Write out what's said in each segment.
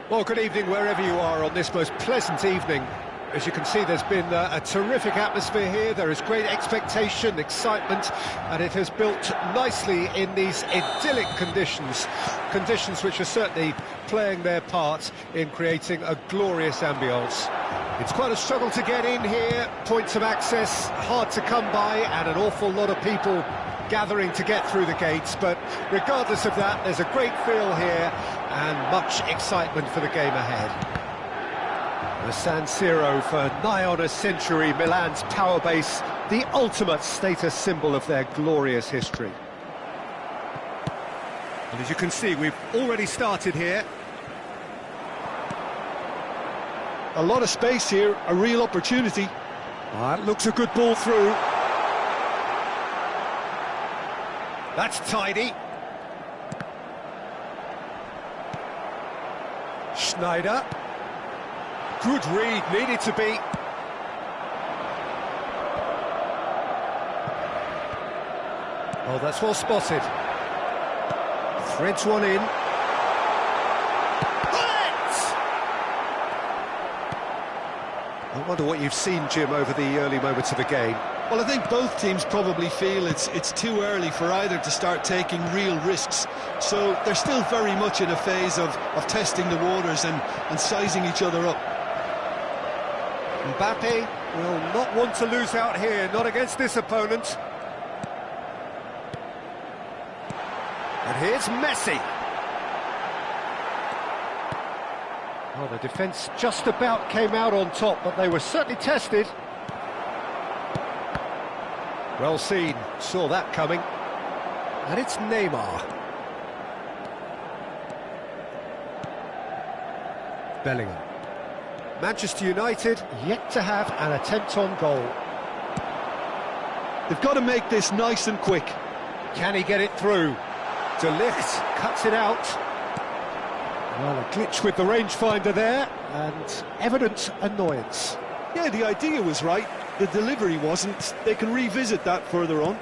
Well, good evening wherever you are on this most pleasant evening. As you can see, there's been a terrific atmosphere here. There is great expectation, excitement, and it has built nicely in these idyllic conditions. Conditions which are certainly playing their part in creating a glorious ambience. It's quite a struggle to get in here, points of access hard to come by, and an awful lot of people gathering to get through the gates, but regardless of that, there's a great feel here and much excitement for the game ahead. The San Siro, for nigh on a century, Milan's power base, the ultimate status symbol of their glorious history. And as you can see, we've already started here. A lot of space here, a real opportunity. That looks a good ball through. That's tidy. Schneider. Good read, needed to be. Oh, that's well spotted. Threads one in. I wonder what you've seen, Jim, over the early moments of the game. Well, I think both teams probably feel it's too early for either to start taking real risks. So they're still very much in a phase of testing the waters and sizing each other up. Mbappe will not want to lose out here, not against this opponent. And here's Messi. Well, the defence just about came out on top, but they were certainly tested. Well seen, saw that coming. And it's Neymar. Bellingham. Manchester United yet to have an attempt on goal. They've got to make this nice and quick. Can he get it through? De Ligt cuts it out. Well, a glitch with the rangefinder there, and evident annoyance. Yeah, the idea was right, the delivery wasn't. They can revisit that further on.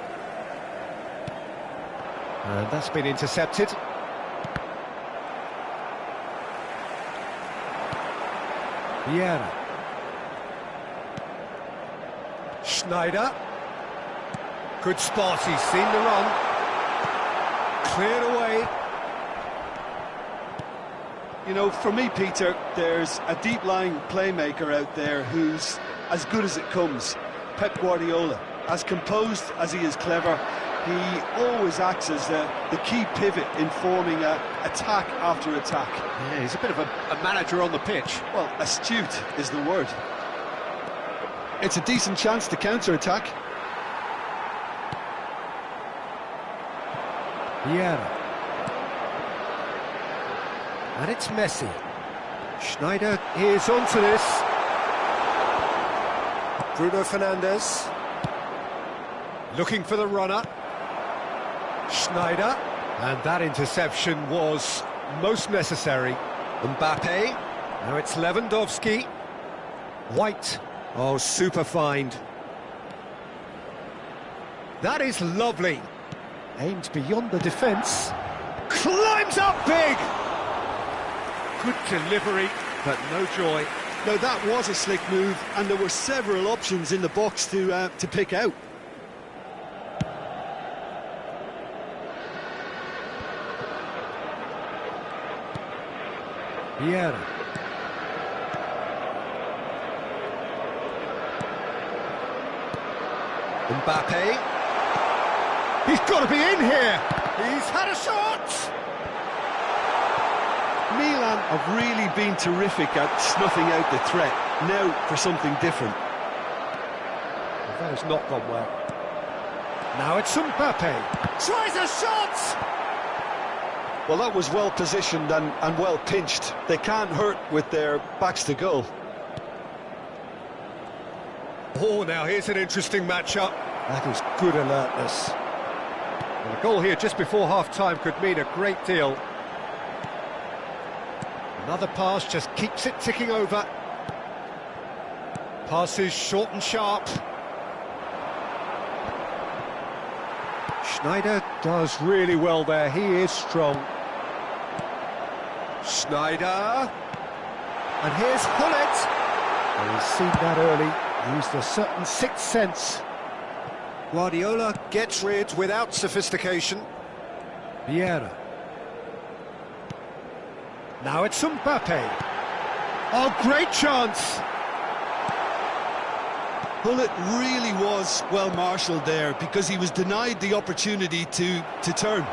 And that's been intercepted. Vieira. Schneider. Good spot, he's seen the run. Cleared away. You know, for me, Peter, there's a deep-lying playmaker out there who's as good as it comes. Pep Guardiola. As composed as he is clever, he always acts as the key pivot in forming attack after attack. Yeah, he's a bit of a manager on the pitch. Well, astute is the word. It's a decent chance to counter-attack. Vieira. And it's Messi. Schneider is onto this. Bruno Fernandes. Looking for the runner. Schneider. And that interception was most necessary. Mbappe. Now it's Lewandowski. White. Oh, super find. That is lovely. Aimed beyond the defence. Climbs up big! Good delivery, but no joy. No, that was a slick move, and there were several options in the box to pick out. Vieira. Mbappe. He's got to be in here. He's had a shot. Milan have really been terrific at snuffing out the threat. Now for something different. Well, that has not gone well. Now it's Mbappe. Tries a shot! Well, that was well positioned and well pinched. They can't hurt with their backs to goal. Oh, now here's an interesting matchup. That is good alertness. Well, a goal here just before half-time could mean a great deal. Another pass just keeps it ticking over. Passes short and sharp. Schneider does really well there, he is strong. Schneider, And here's Hullet. Well, he's seen that early, used a certain sixth sense. Guardiola gets rid without sophistication. Vieira. Now it's Mbappe. Oh, great chance! Hullet really was well marshalled there because he was denied the opportunity to turn.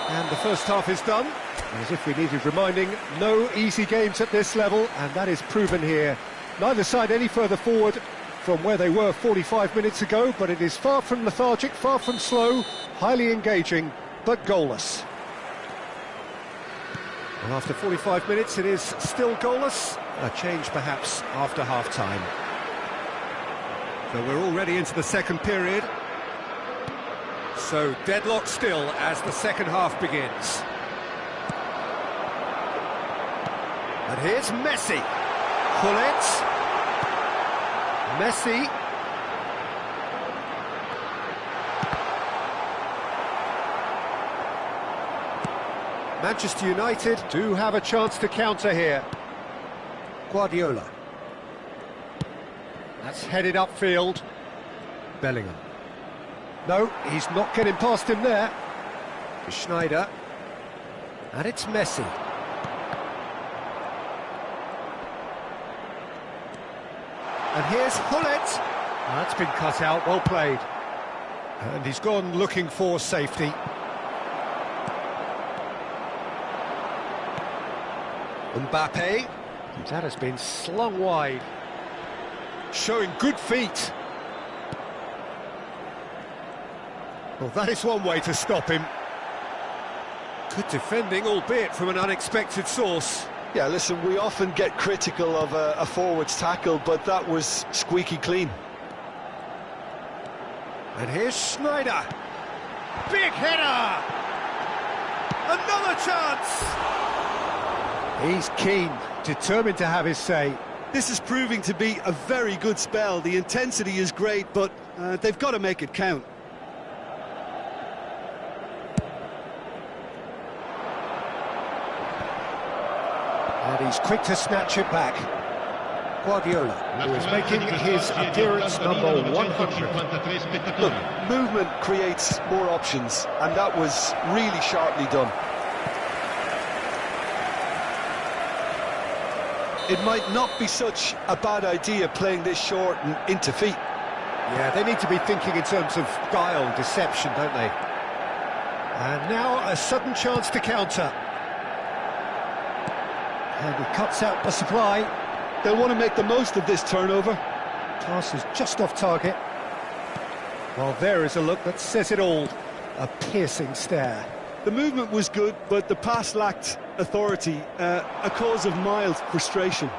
And the first half is done. As if we needed reminding, no easy games at this level, and that is proven here. Neither side any further forward from where they were 45 minutes ago, but it is far from lethargic, far from slow, highly engaging, but goalless. Well, after 45 minutes, it is still goalless. A change, perhaps, after half-time. So we're already into the second period. So deadlock still as the second half begins. And here's Messi. Hullet. Messi. Manchester United do have a chance to counter here. Guardiola. That's headed upfield. Bellingham. No, he's not getting past him there. To Schneider. And it's Messi. And here's Hullet. That's been cut out, well played. And he's gone looking for safety. Mbappe. That has been slung wide. Showing good feet. Well, that is one way to stop him. Good defending, albeit from an unexpected source. Yeah, listen, we often get critical of a forward's tackle, but that was squeaky clean. And here's Schneider. Big header! Another chance! He's keen, determined to have his say. This is proving to be a very good spell. The intensity is great, but they've got to make it count. And he's quick to snatch it back. Guardiola, who is making his appearance number 100. Look, movement creates more options, and that was really sharply done. It might not be such a bad idea playing this short and into feet. Yeah, they need to be thinking in terms of guile, deception, don't they? And now a sudden chance to counter. And he cuts out the supply. They'll want to make the most of this turnover. Pass is just off target. Well, there is a look that says it all. A piercing stare. The movement was good, but the pass lacked authority, a cause of mild frustration.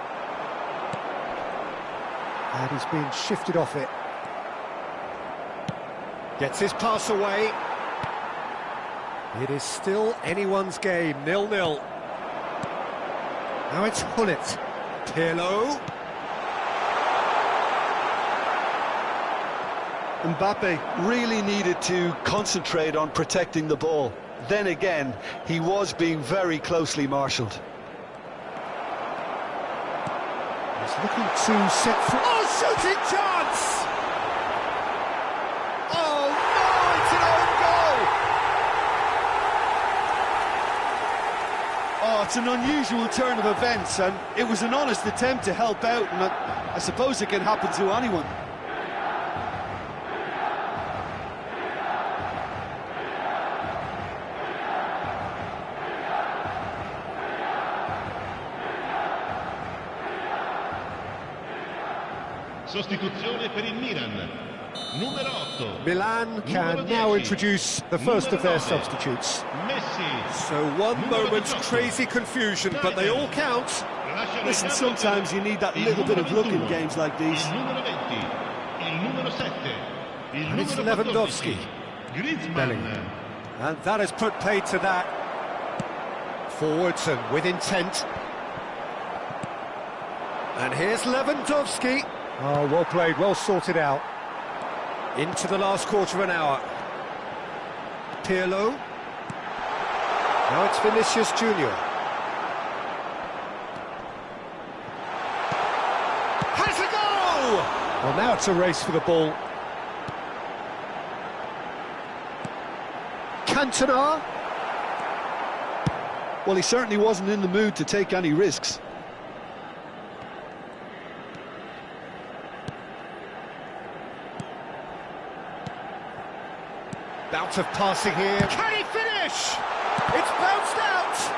And he's been shifted off it. Gets his pass away. It is still anyone's game, 0-0. Now it's Hullet. Pirlo. Mbappe really needed to concentrate on protecting the ball. Then again, he was being very closely marshalled. He's looking to set for... Oh, shooting chance! Oh, no, it's an own goal! Oh, it's an unusual turn of events, and it was an honest attempt to help out, and I suppose it can happen to anyone. Sostituzione per il Milan. Numero 8. Milan can now introduce the first of their substitutes. Messi. So one moment's crazy confusion, but they all count. Listen, sometimes you need that little bit of luck in games like these. Il numero 20. Il numero 7. Il And it's numero 14. Lewandowski. Griezmann. Bellingham. And that has put paid to that. Forwards and with intent. And here's Lewandowski. Oh, well played, well sorted out. Into the last quarter of an hour. Pirlo. Now it's Vinicius Junior. Well, now it's a race for the ball. Cantona. Well, he certainly wasn't in the mood to take any risks. Bout of passing here. Can he finish? It's bounced out.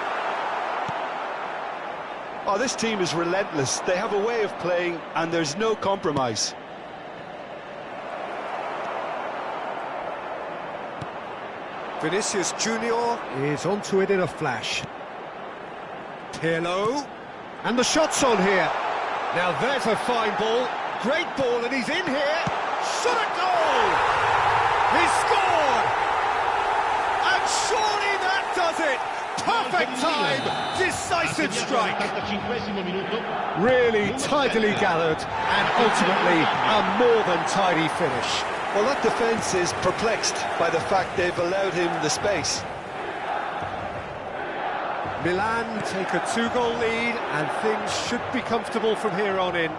Oh, this team is relentless. They have a way of playing, and there's no compromise. Vinicius Junior is onto it in a flash. Pirlo. And the shot's on here. Now there's a fine ball. Great ball, and he's in here. Shot a goal! He scored! And surely that does it! Perfect time! Decisive strike! Really tidily gathered, and ultimately a more than tidy finish. Well, that defence is perplexed by the fact they've allowed him the space. Milan take a 2-goal lead, and things should be comfortable from here on in.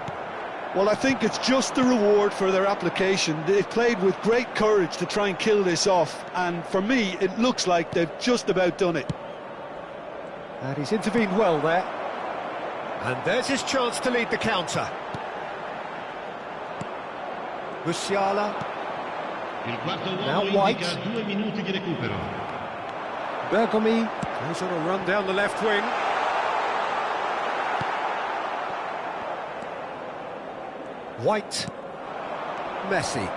Well, I think it's just the reward for their application. They've played with great courage to try and kill this off, and for me, it looks like they've just about done it. And he's intervened well there. And there's his chance to lead the counter. Musiala. Now White. Bergomi goes on a run down the left wing. White. Messi.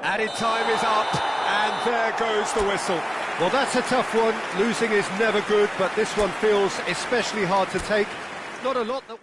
Added time is up, and there goes the whistle. Well, that's a tough one. Losing is never good, but this one feels especially hard to take. Not a lot that...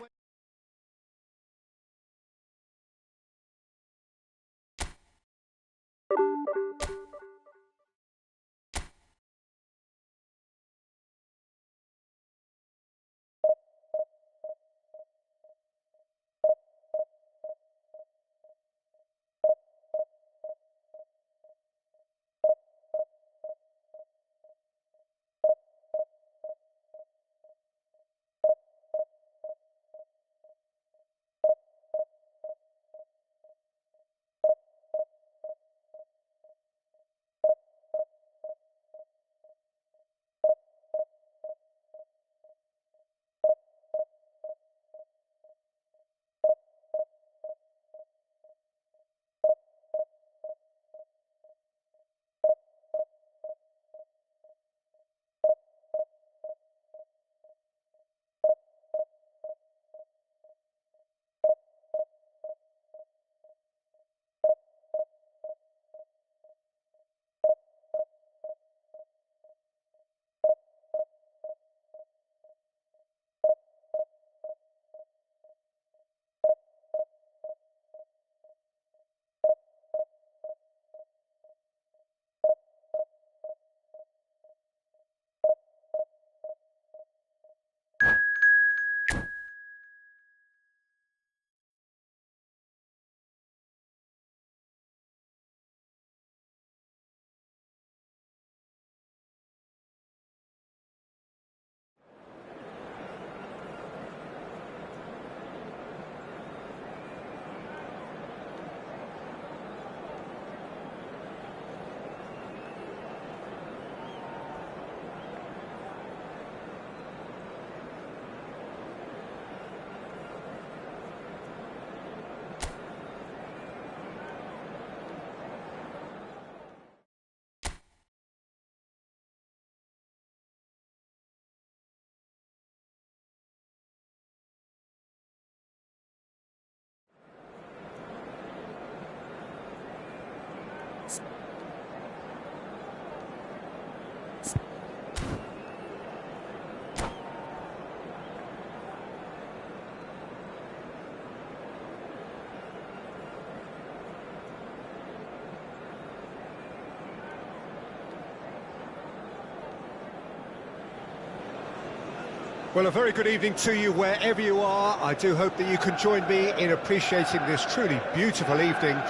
Well, a very good evening to you wherever you are. I do hope that you can join me in appreciating this truly beautiful evening,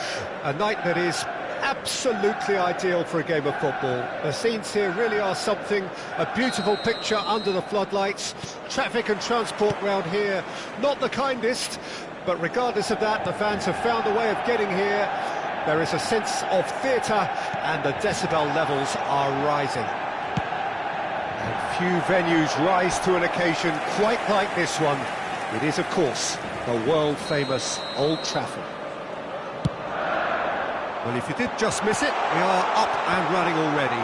a night that is absolutely ideal for a game of football. The scenes here really are something, a beautiful picture under the floodlights. Traffic and transport round here, not the kindest, But regardless of that, the fans have found a way of getting here. There is a sense of theatre, and the decibel levels are rising. And few venues rise to an occasion quite like this one. It is, of course, the world-famous Old Trafford. Well, if you did just miss it, we are up and running already.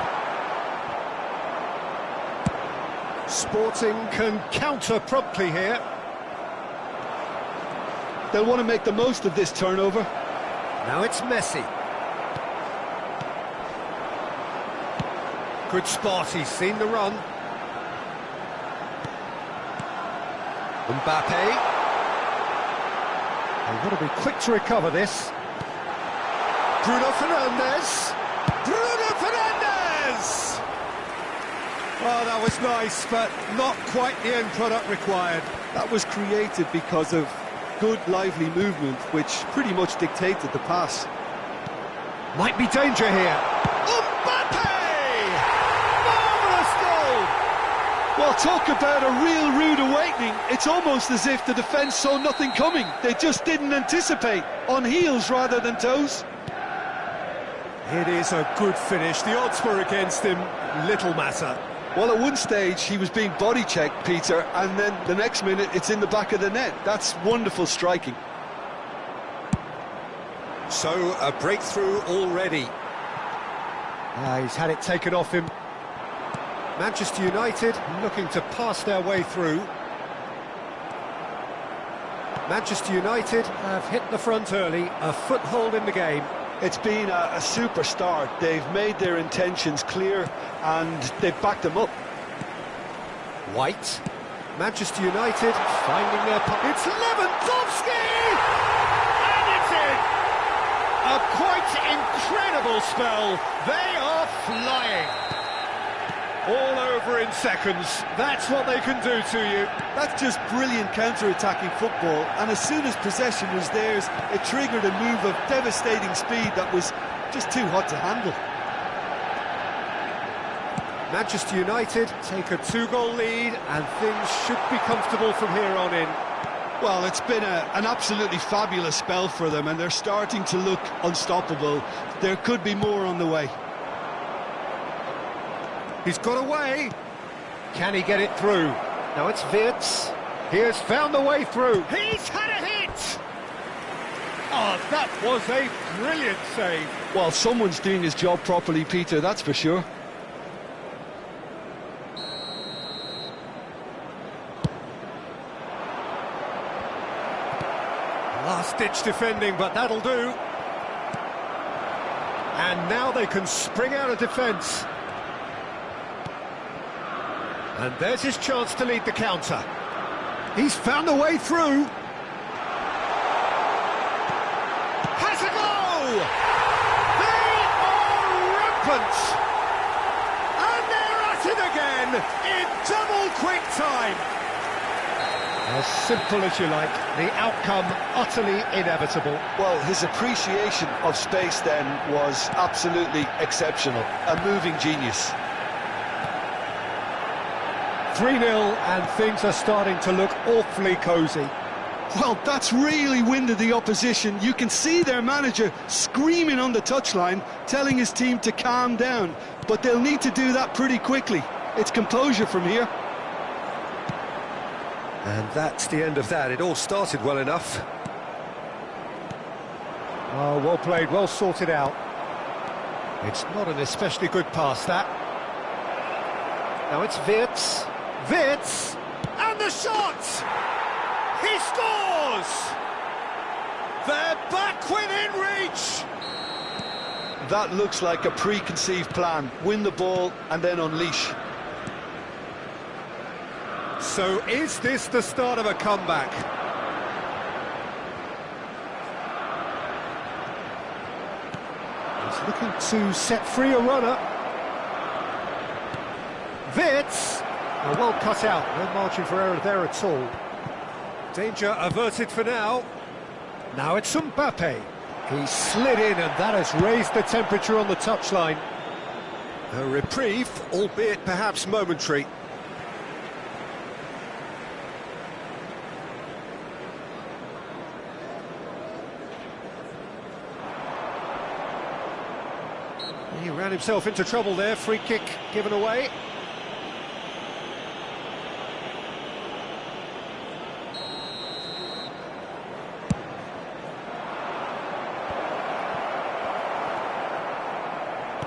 Sporting can counter promptly here. They'll want to make the most of this turnover. Now it's Messi. Good spot, he's seen the run. Mbappe. They've got to be quick to recover this. Bruno Fernandes. Bruno Fernandes! Oh, that was nice, but not quite the end product required. That was created because of good, lively movement, which pretty much dictated the pass. Might be danger here. Mbappe! Marvellous goal! Well, talk about a real rude awakening. It's almost as if the defence saw nothing coming. They just didn't anticipate, on heels rather than toes. It is a good finish. The odds were against him. Little matter. Well, at one stage, he was being body-checked, Peter, and then the next minute, it's in the back of the net. That's wonderful striking. So, a breakthrough already. He's had it taken off him. Manchester United looking to pass their way through. Manchester United have hit the front early, a foothold in the game. It's been a super start. They've made their intentions clear and they've backed them up. White. Manchester United finding their... It's Lewandowski! And it's in! A quite incredible spell. They are flying. All over in seconds. That's what they can do to you. That's just brilliant counter-attacking football, and as soon as possession was theirs, it triggered a move of devastating speed that was just too hot to handle. Manchester United take a 2-goal lead, and things should be comfortable from here on in. Well, it's been an absolutely fabulous spell for them, and they're starting to look unstoppable. There could be more on the way. He's got away. Can he get it through? Now it's Wirtz. He has found the way through. He's had a hit! Oh, that was a brilliant save. Well, someone's doing his job properly, Peter, that's for sure. Last-ditch defending, but that'll do. And now they can spring out of defence. And there's his chance to lead the counter. He's found a way through. Has a go! They are rampant! And they're at it again in double quick time. As simple as you like, the outcome utterly inevitable. Well, his appreciation of space then was absolutely exceptional. A moving genius. 3-0, and things are starting to look awfully cosy. Well, that's really winded the opposition. You can see their manager screaming on the touchline, telling his team to calm down. But they'll need to do that pretty quickly. It's composure from here. And that's the end of that. It all started well enough. Oh, well played, well sorted out. It's not an especially good pass, that. Now it's Wirtz. Wirtz! And the shot! He scores! They're back within reach! That looks like a preconceived plan. Win the ball and then unleash. So is this the start of a comeback? He's looking to set free a runner. Wirtz! Well cut out, no margin for error there at all. Danger averted for now. Now it's Mbappe. He slid in and that has raised the temperature on the touchline. A reprieve, albeit perhaps momentary. He ran himself into trouble there, free kick given away.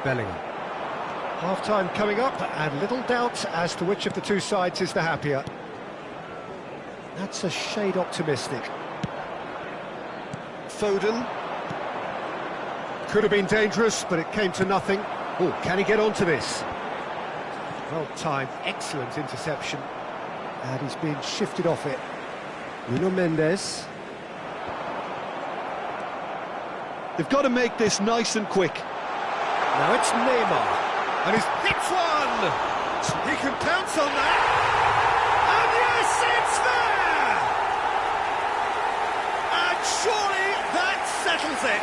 Bellingham. Half-time coming up, and little doubt as to which of the two sides is the happier. That's a shade optimistic. Foden. Could have been dangerous, but it came to nothing. Oh, can he get onto this? Well timed, excellent interception. And he's been shifted off it. Nuno Mendes. They've got to make this nice and quick. Now it's Neymar, and he's hits one! He can pounce on that! And yes, it's there! And surely that settles it!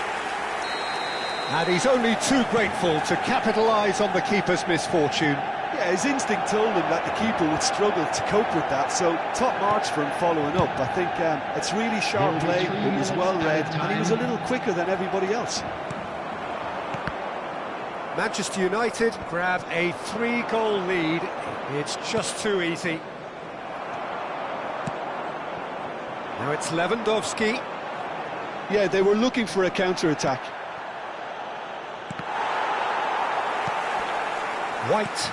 And he's only too grateful to capitalise on the keeper's misfortune. Yeah, his instinct told him that the keeper would struggle to cope with that, so top marks for him following up. I think it's really sharp play, it was well read, and he was a little quicker than everybody else. Manchester United grab a 3-goal lead. It's just too easy. Now it's Lewandowski. Yeah, they were looking for a counter-attack. White.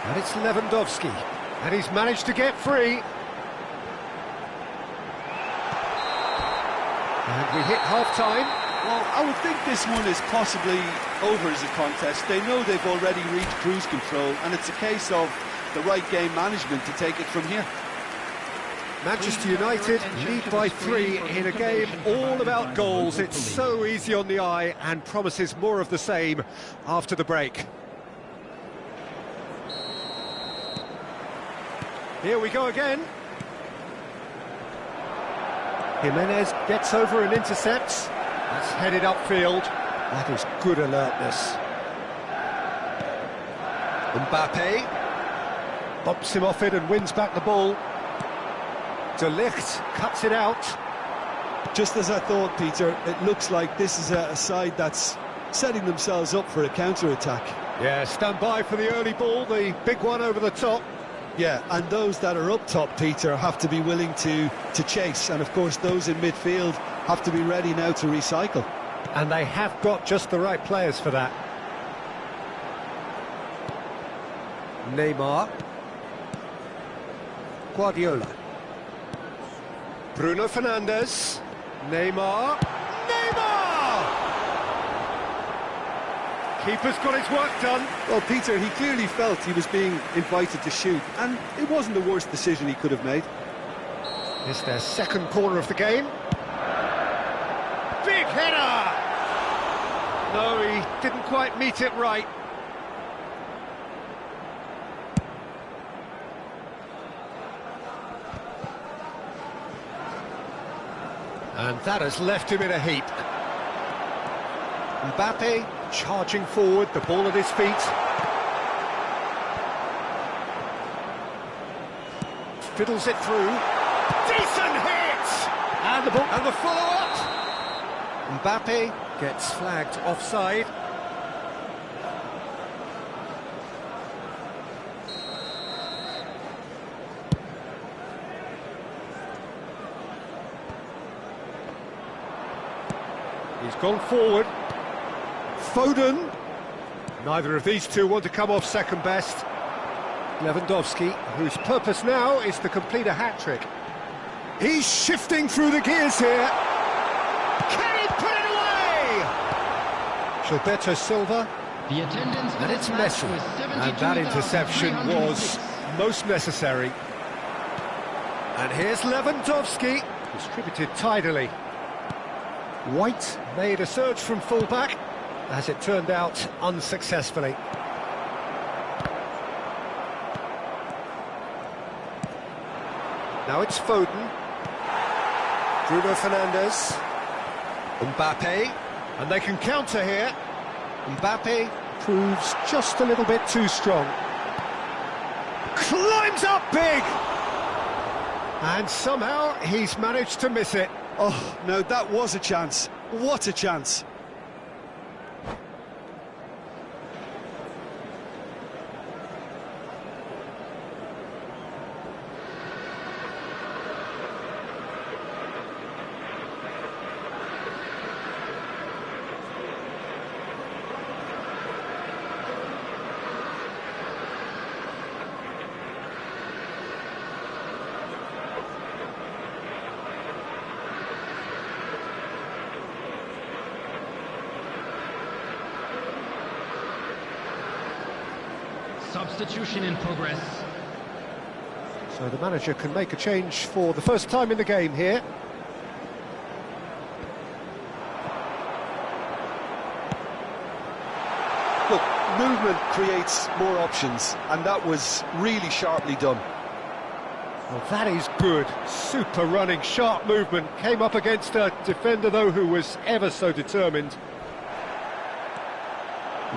And it's Lewandowski. And he's managed to get free. And we hit half-time. Well, I would think this one is possibly over as a contest. They know they've already reached cruise control, and it's a case of the right game management to take it from here. Manchester United lead by 3 in a game all about goals. It's so easy on the eye and promises more of the same after the break. Here we go again. Jimenez gets over and intercepts. That's headed upfield. That is good alertness. Mbappe bumps him off it and wins back the ball. De Ligt cuts it out. Just as I thought, Peter, it looks like this is a side that's setting themselves up for a counter-attack. Yeah, stand by for the early ball, the big one over the top. Yeah, and those that are up top, Peter, have to be willing to chase. And, of course, those in midfield have to be ready now to recycle. And they have got just the right players for that. Neymar. Guardiola. Bruno Fernandes. Neymar. Neymar! Keeper's got his work done. Well, Peter, he clearly felt he was being invited to shoot, and it wasn't the worst decision he could have made. It's their second corner of the game. Big header! No, he didn't quite meet it right. And that has left him in a heap. Mbappe charging forward, the ball at his feet. Fiddles it through. Decent hit! And the ball and the follow-up. Mbappe gets flagged offside. He's gone forward. Foden. Neither of these two want to come off second best. Lewandowski, whose purpose now is to complete a hat-trick. He's shifting through the gears here. Can he put it away? Gilberto Silva. And it's Messi. And that interception was most necessary. And here's Lewandowski. Distributed tidily. White made a surge from full-back, as it turned out unsuccessfully. Now it's Foden. Bruno Fernandes. Mbappe. And they can counter here. Mbappe proves just a little bit too strong. Climbs up big! And somehow he's managed to miss it. Oh, no, that was a chance. What a chance. Substitution in progress. So the manager can make a change for the first time in the game here. Look, movement creates more options, and that was really sharply done. Well, that is good. Super running, sharp movement. Came up against a defender, though, who was ever so determined.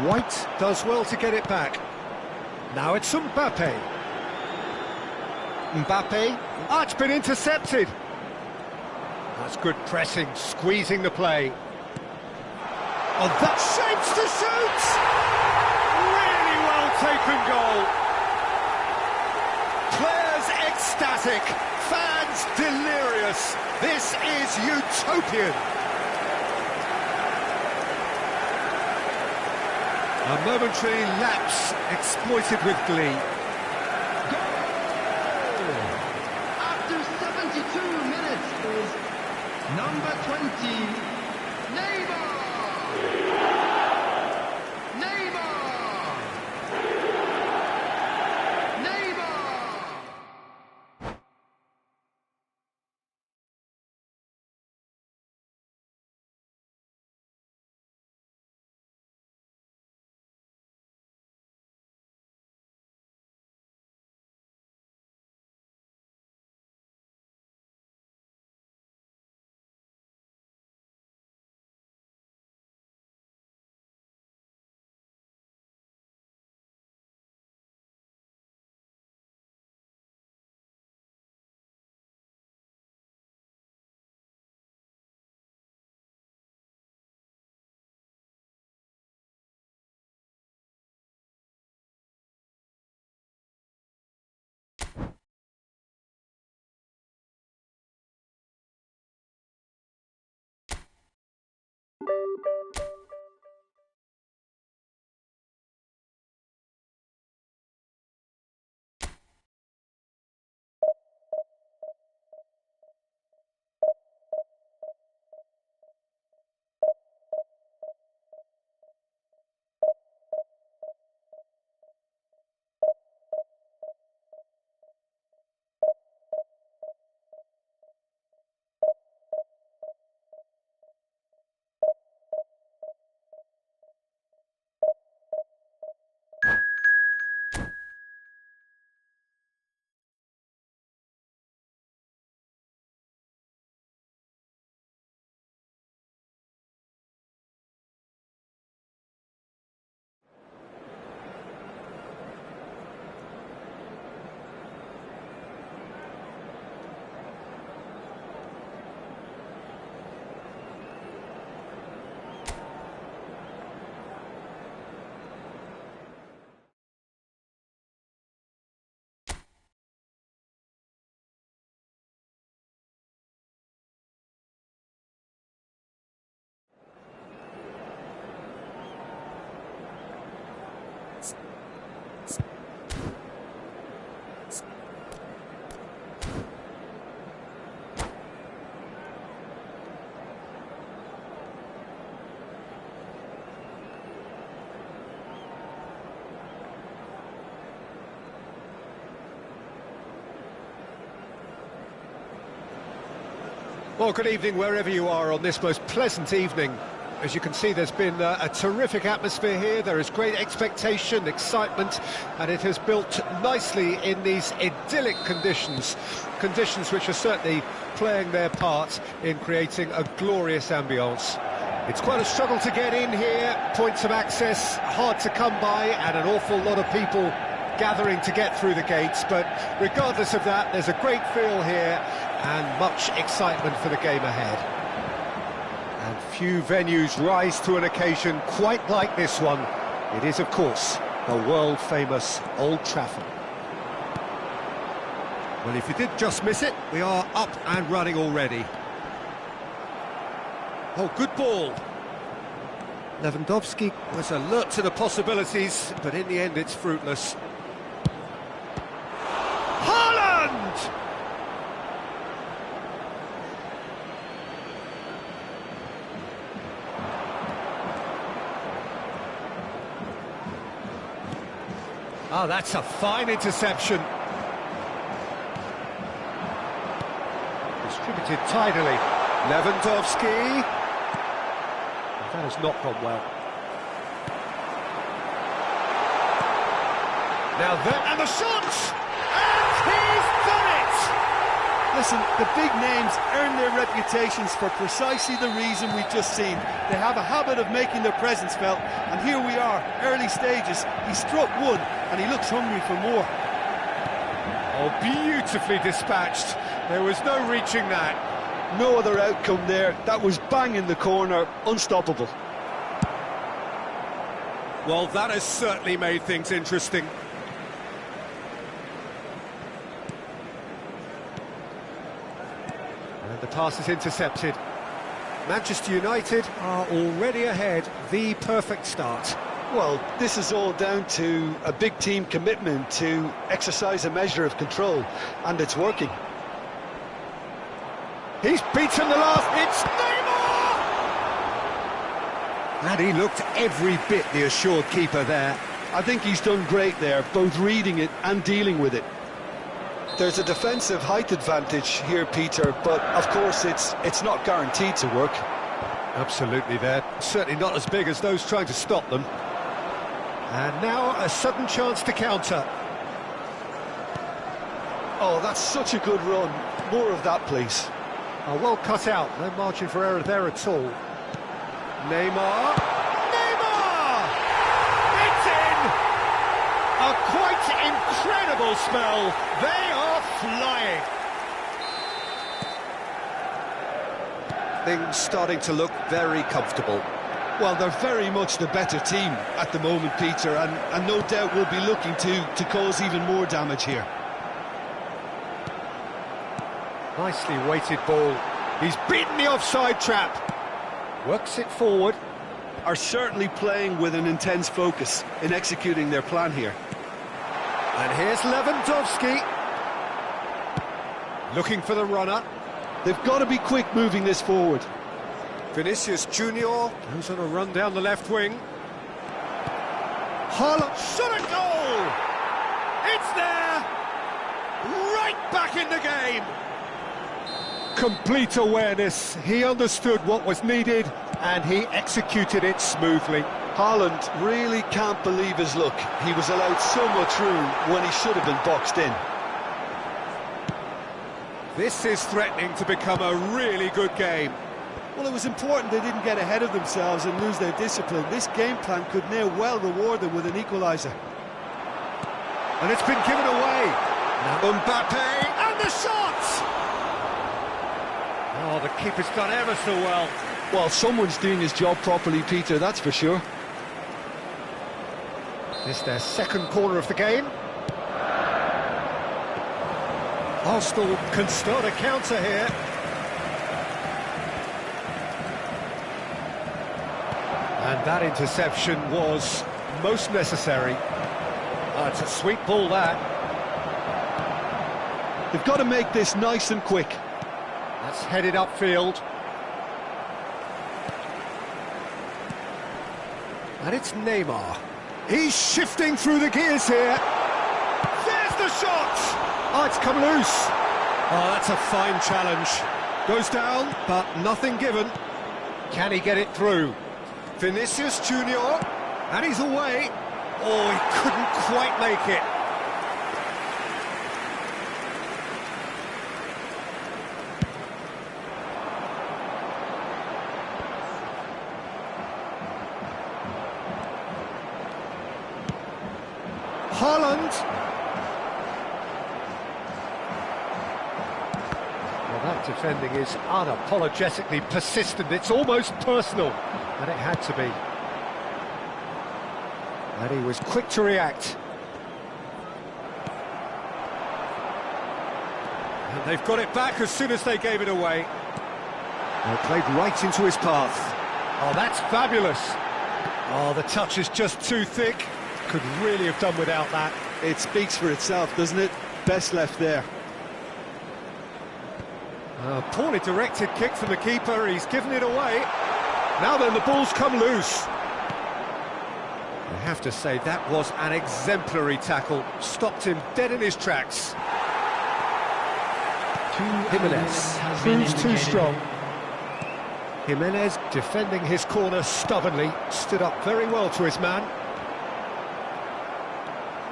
White does well to get it back. Now it's Mbappe. Mbappe. Ah, it's been intercepted. That's good pressing, squeezing the play. Oh, that shapes to shoot! Really well taken goal. Players ecstatic, fans delirious. This is utopian. A momentary lapse exploited with glee. Goal! After 72 minutes is number 20, Neymar! Neymar! Neymar! Well, good evening wherever you are on this most pleasant evening. As you can see, there's been a terrific atmosphere here. There is great expectation, excitement, and it has built nicely in these idyllic conditions. Conditions which are certainly playing their part in creating a glorious ambience. It's quite a struggle to get in here, points of access hard to come by, and an awful lot of people gathering to get through the gates, but regardless of that, there's a great feel here and much excitement for the game ahead. And few venues rise to an occasion quite like this one. It is, of course, the world-famous Old Trafford. Well, if you did just miss it, we are up and running already. Oh, good ball. Lewandowski was alert to the possibilities, but in the end it's fruitless. Haaland! Oh, that's a fine interception. Distributed tidily. Lewandowski. That has not gone well. Now then, and the shot! And he's done it! Listen, the big names earn their reputations for precisely the reason we've just seen. They have a habit of making their presence felt, and here we are, early stages. He struck one, and he looks hungry for more. Oh, beautifully dispatched. There was no reaching that. No other outcome there. That was bang in the corner, unstoppable. Well, that has certainly made things interesting. And the pass is intercepted. Manchester United are already ahead. The perfect start. Well, this is all down to a big team commitment to exercise a measure of control, and it's working. He's beaten the last. It's Neymar! And he looked every bit the assured keeper there. I think he's done great there, both reading it and dealing with it. There's a defensive height advantage here, Peter, but of course it's not guaranteed to work. Absolutely there. Certainly not as big as those trying to stop them. And now a sudden chance to counter. Oh, that's such a good run. More of that, please. Oh, well cut out. No margin for error there at all. Neymar. Neymar! It's in! A quite incredible spell. They are flying. Things starting to look very comfortable. Well, they're very much the better team at the moment, Peter, and no doubt will be looking to cause even more damage here. Nicely weighted ball. He's beaten the offside trap. Works it forward. Are certainly playing with an intense focus in executing their plan here. And here's Lewandowski. Looking for the runner. They've got to be quick moving this forward. Vinicius Junior goes on a run down the left wing. Haaland shot a goal! It's there! Right back in the game! Complete awareness. He understood what was needed and he executed it smoothly. Haaland really can't believe his luck. He was allowed so much room when he should have been boxed in. This is threatening to become a really good game. Well, it was important they didn't get ahead of themselves and lose their discipline. This game plan could now well reward them with an equaliser. And it's been given away. Now Mbappe, and the shot! Oh, the keeper's done ever so well. Well, someone's doing his job properly, Peter, that's for sure. This is their second corner of the game. Arsenal can start a counter here. And that interception was most necessary. Oh, it's a sweet ball, that. They've got to make this nice and quick. That's headed upfield. And it's Neymar. He's shifting through the gears here. There's the shot! Oh, it's come loose. Oh, that's a fine challenge. Goes down, but nothing given. Can he get it through? Vinicius Junior, and he's away. Oh, he couldn't quite make it. Haaland. Well, that defending is unapologetically persistent. It's almost personal, and it had to be. And he was quick to react. And they've got it back as soon as they gave it away. They played right into his path. Oh, that's fabulous. Oh, the touch is just too thick. Could really have done without that. It speaks for itself, doesn't it? Best left there. A poorly directed kick from the keeper. He's given it away. Now then, the ball's come loose. I have to say, that was an exemplary tackle. Stopped him dead in his tracks. Jimenez proves too strong. Jimenez defending his corner stubbornly, stood up very well to his man.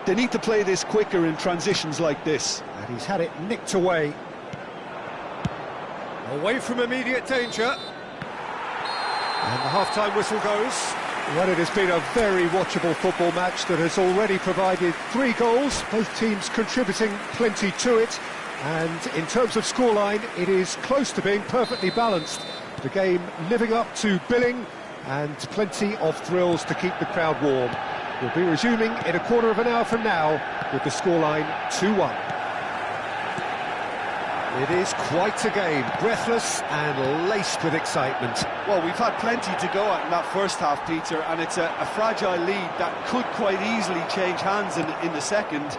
They need to play this quicker in transitions like this. And he's had it nicked away. Away from immediate danger. And the half-time whistle goes. Well, it has been a very watchable football match that has already provided 3 goals, both teams contributing plenty to it. And in terms of scoreline, it is close to being perfectly balanced. The game living up to billing, and plenty of thrills to keep the crowd warm. We'll be resuming in a quarter of an hour from now with the scoreline 2-1. It is quite a game, breathless and laced with excitement. Well, we've had plenty to go at in that first half, Peter, and it's a fragile lead that could quite easily change hands in the second.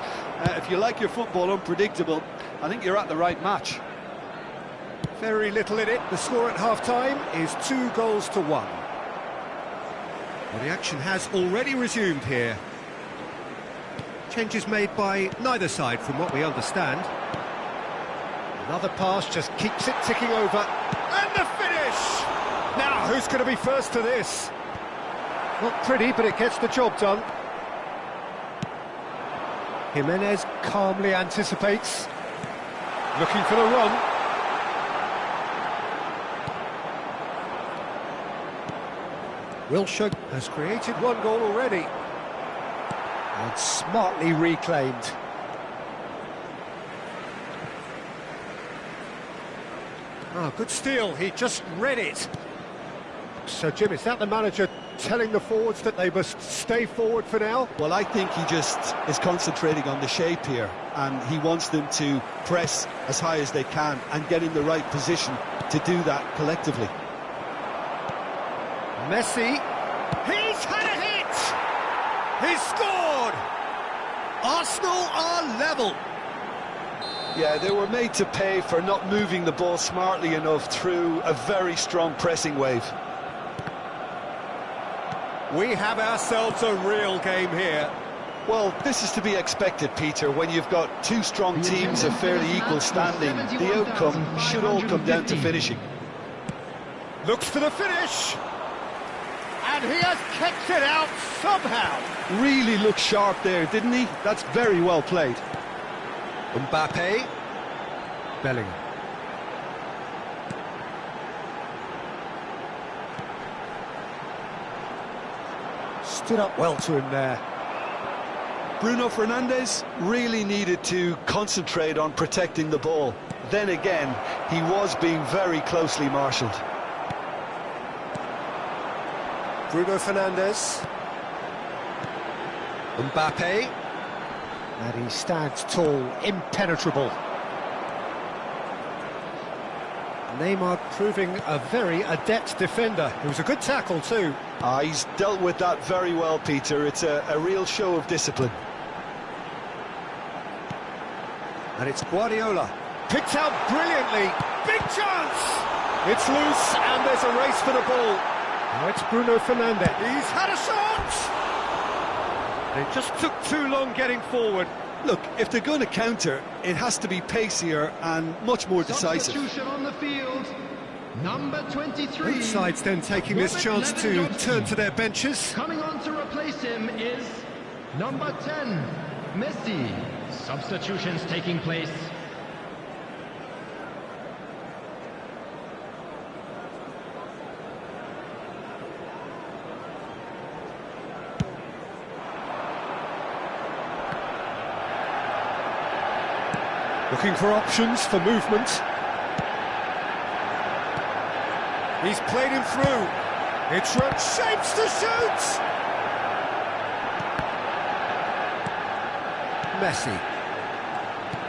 If you like your football unpredictable, I think you're at the right match. Very little in it. The score at half-time is 2-1. Well, the action has already resumed here. Changes made by neither side, from what we understand. Another pass just keeps it ticking over. And the finish! Now, who's going to be first to this? Not pretty, but it gets the job done. Jimenez calmly anticipates. Looking for the run. Wilshere has created 1 goal already. And smartly reclaimed. Oh, good steal, he just read it. So, Jim, is that the manager telling the forwards that they must stay forward for now? Well, I think he just is concentrating on the shape here, and he wants them to press as high as they can and get in the right position to do that collectively. Messi, he's had a hit! He's scored! Arsenal are level. Yeah, they were made to pay for not moving the ball smartly enough through a very strong pressing wave. We have ourselves a real game here. Well, this is to be expected, Peter. When you've got 2 strong teams of fairly equal standing, the outcome should all come down to finishing. Looks for the finish! And he has kicked it out somehow. Really looked sharp there, didn't he? That's very well played. Mbappe. Bellingham. Stood up well to him there. Bruno Fernandes really needed to concentrate on protecting the ball. Then again, he was being very closely marshalled. Bruno Fernandes. Mbappe. And he stands tall, impenetrable. Neymar proving a very adept defender. It was a good tackle too. He's dealt with that very well, Peter. It's a real show of discipline. And it's Guardiola. Picked out brilliantly. Big chance! It's loose and there's a race for the ball. Now it's Bruno Fernandes. He's had a shot! It just took too long getting forward. Look, if they're going to counter, it has to be pacier and much more decisive. Substitution on the field. Number 23. Both sides then taking this chance to turn to their benches. Coming on to replace him is number 10, Messi. Substitutions taking place. Looking for options for movement. He's played him through. It's run shapes to shoot. Messi.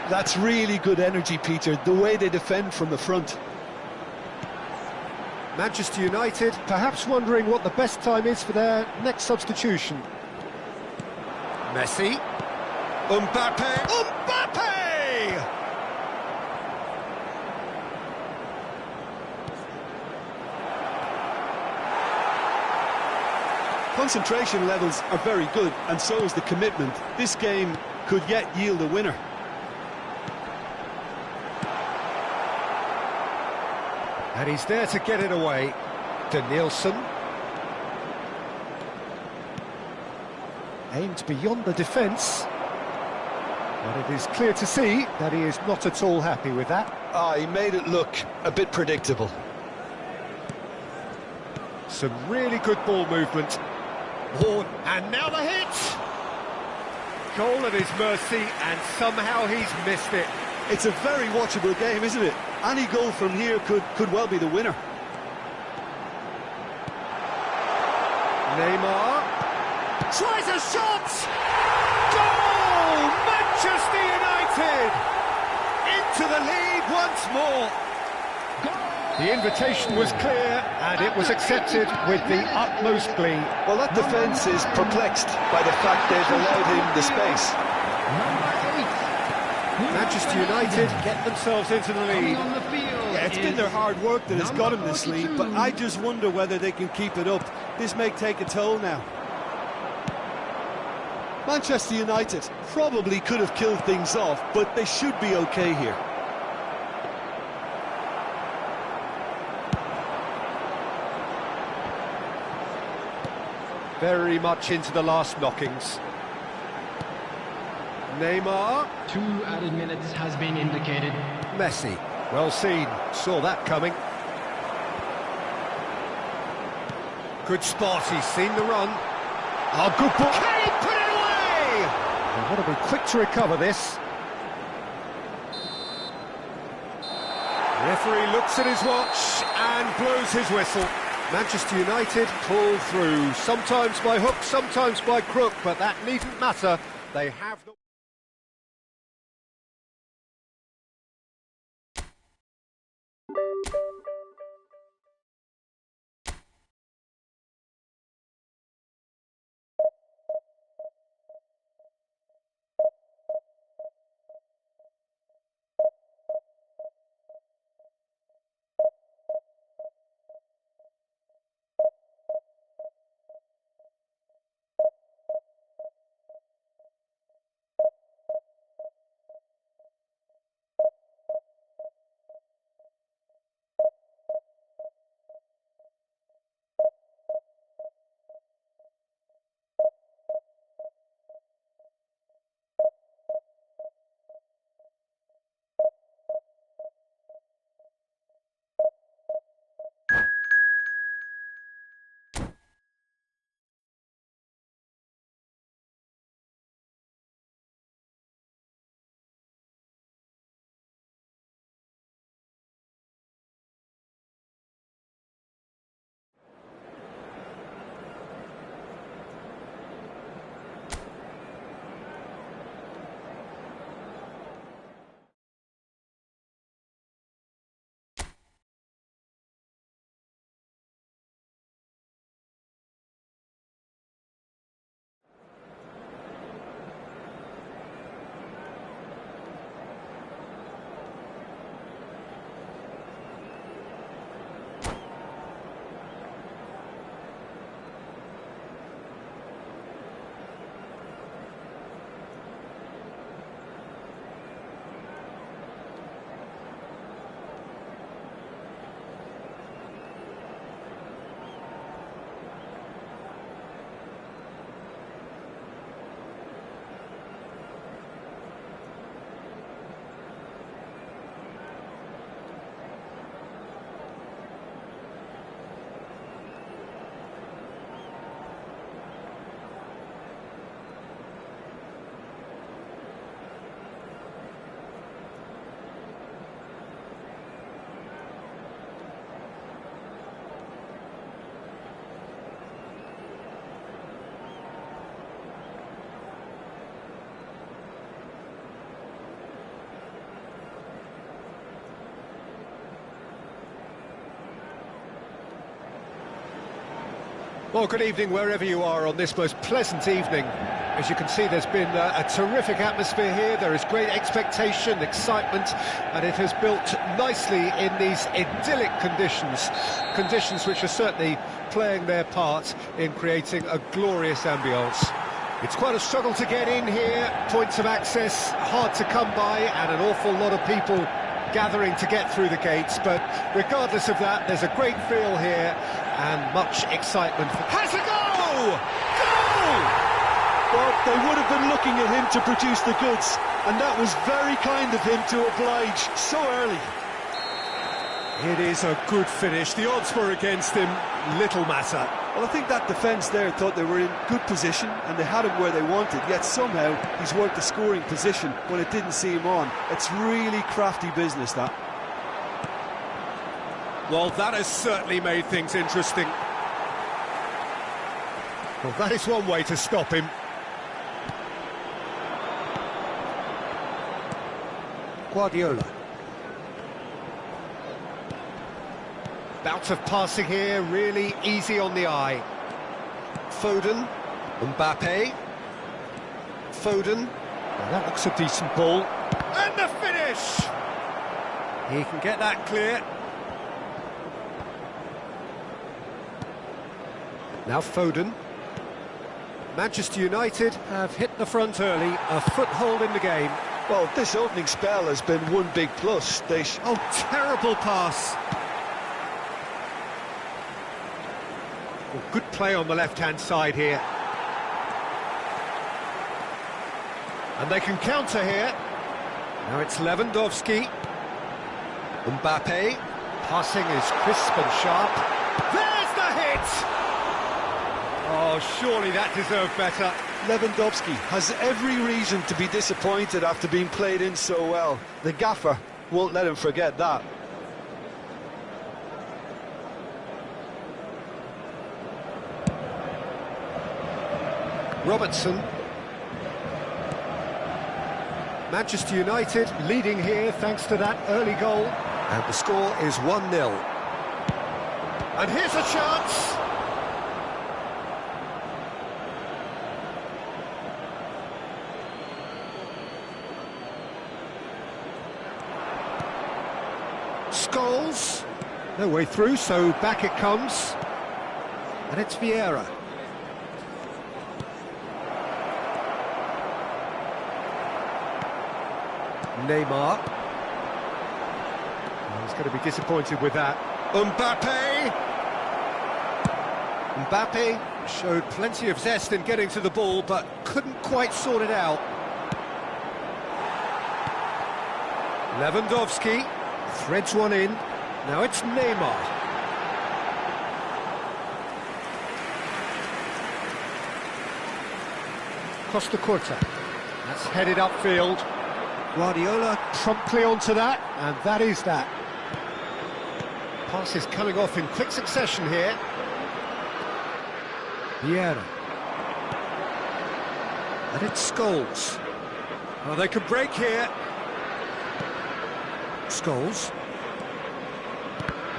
That's really good energy, Peter, the way they defend from the front. Manchester United perhaps wondering what the best time is for their next substitution. Messi. Mbappe. Mbappe! Concentration levels are very good, and so is the commitment. This game could yet yield a winner. And he's there to get it away. Danielson. Aimed beyond the defence. But it is clear to see that he is not at all happy with that. He made it look a bit predictable. Some really good ball movement. Oh, and now the hit! Goal at his mercy, and somehow he's missed it. It's a very watchable game, isn't it? Any goal from here could well be the winner. Neymar tries a shot! Goal! Manchester United! Into the lead once more. The invitation was clear, and it was accepted with the utmost glee. Well, that defence is perplexed by the fact they've allowed him the space. Manchester United get themselves into the lead. Yeah, it's been their hard work that has got him this lead, but I just wonder whether they can keep it up. This may take a toll now. Manchester United probably could have killed things off, but they should be okay here. Very much into the last knockings. Neymar. 2 added minutes has been indicated. Messi. Well seen. Saw that coming. Good spot. He's seen the run. Oh, good ball. Can he put it away? They want to be quick to recover this. Referee looks at his watch and blows his whistle. Manchester United pull through, sometimes by hook, sometimes by crook, but that needn't matter. They have the... Well, good evening wherever you are on this most pleasant evening. As you can see, there's been a terrific atmosphere here. There is great expectation, excitement, and it has built nicely in these idyllic conditions. Conditions which are certainly playing their part in creating a glorious ambience. It's quite a struggle to get in here, points of access hard to come by, and an awful lot of people gathering to get through the gates, but regardless of that, there's a great feel here and much excitement. Has a goal! Goal! Well, they would have been looking at him to produce the goods, and that was very kind of him to oblige so early. It is a good finish. The odds were against him, little matter. Well, I think that defence there thought they were in good position and they had him where they wanted, yet somehow he's worked the scoring position when it didn't see him on. It's really crafty business, that. Well, that has certainly made things interesting. Well, that is one way to stop him. Guardiola. Bout of passing here, really easy on the eye. Foden, Mbappe, Foden, well, that looks a decent ball. And the finish! He can get that clear. Now Foden. Manchester United have hit the front early, a foothold in the game. Well, this opening spell has been one big plus. Oh, terrible pass. Well, good play on the left-hand side here. And they can counter here. Now it's Lewandowski. Mbappe. Passing is crisp and sharp. There's the hit! Oh, surely that deserved better. Lewandowski has every reason to be disappointed after being played in so well. The gaffer won't let him forget that. Robertson. Manchester United leading here thanks to that early goal. And the score is 1-0. And here's a chance! Scholes. No way through, so back it comes. And it's Vieira. Neymar. Oh, he's going to be disappointed with that. Mbappe! Mbappe showed plenty of zest in getting to the ball, but couldn't quite sort it out. Lewandowski threads one in. Now it's Neymar. Costa Curta. That's headed upfield. Guardiola promptly onto that, and that is that. Passes coming off in quick succession here. Vieira. And it's Scholes. Oh, they could break here. Scholes.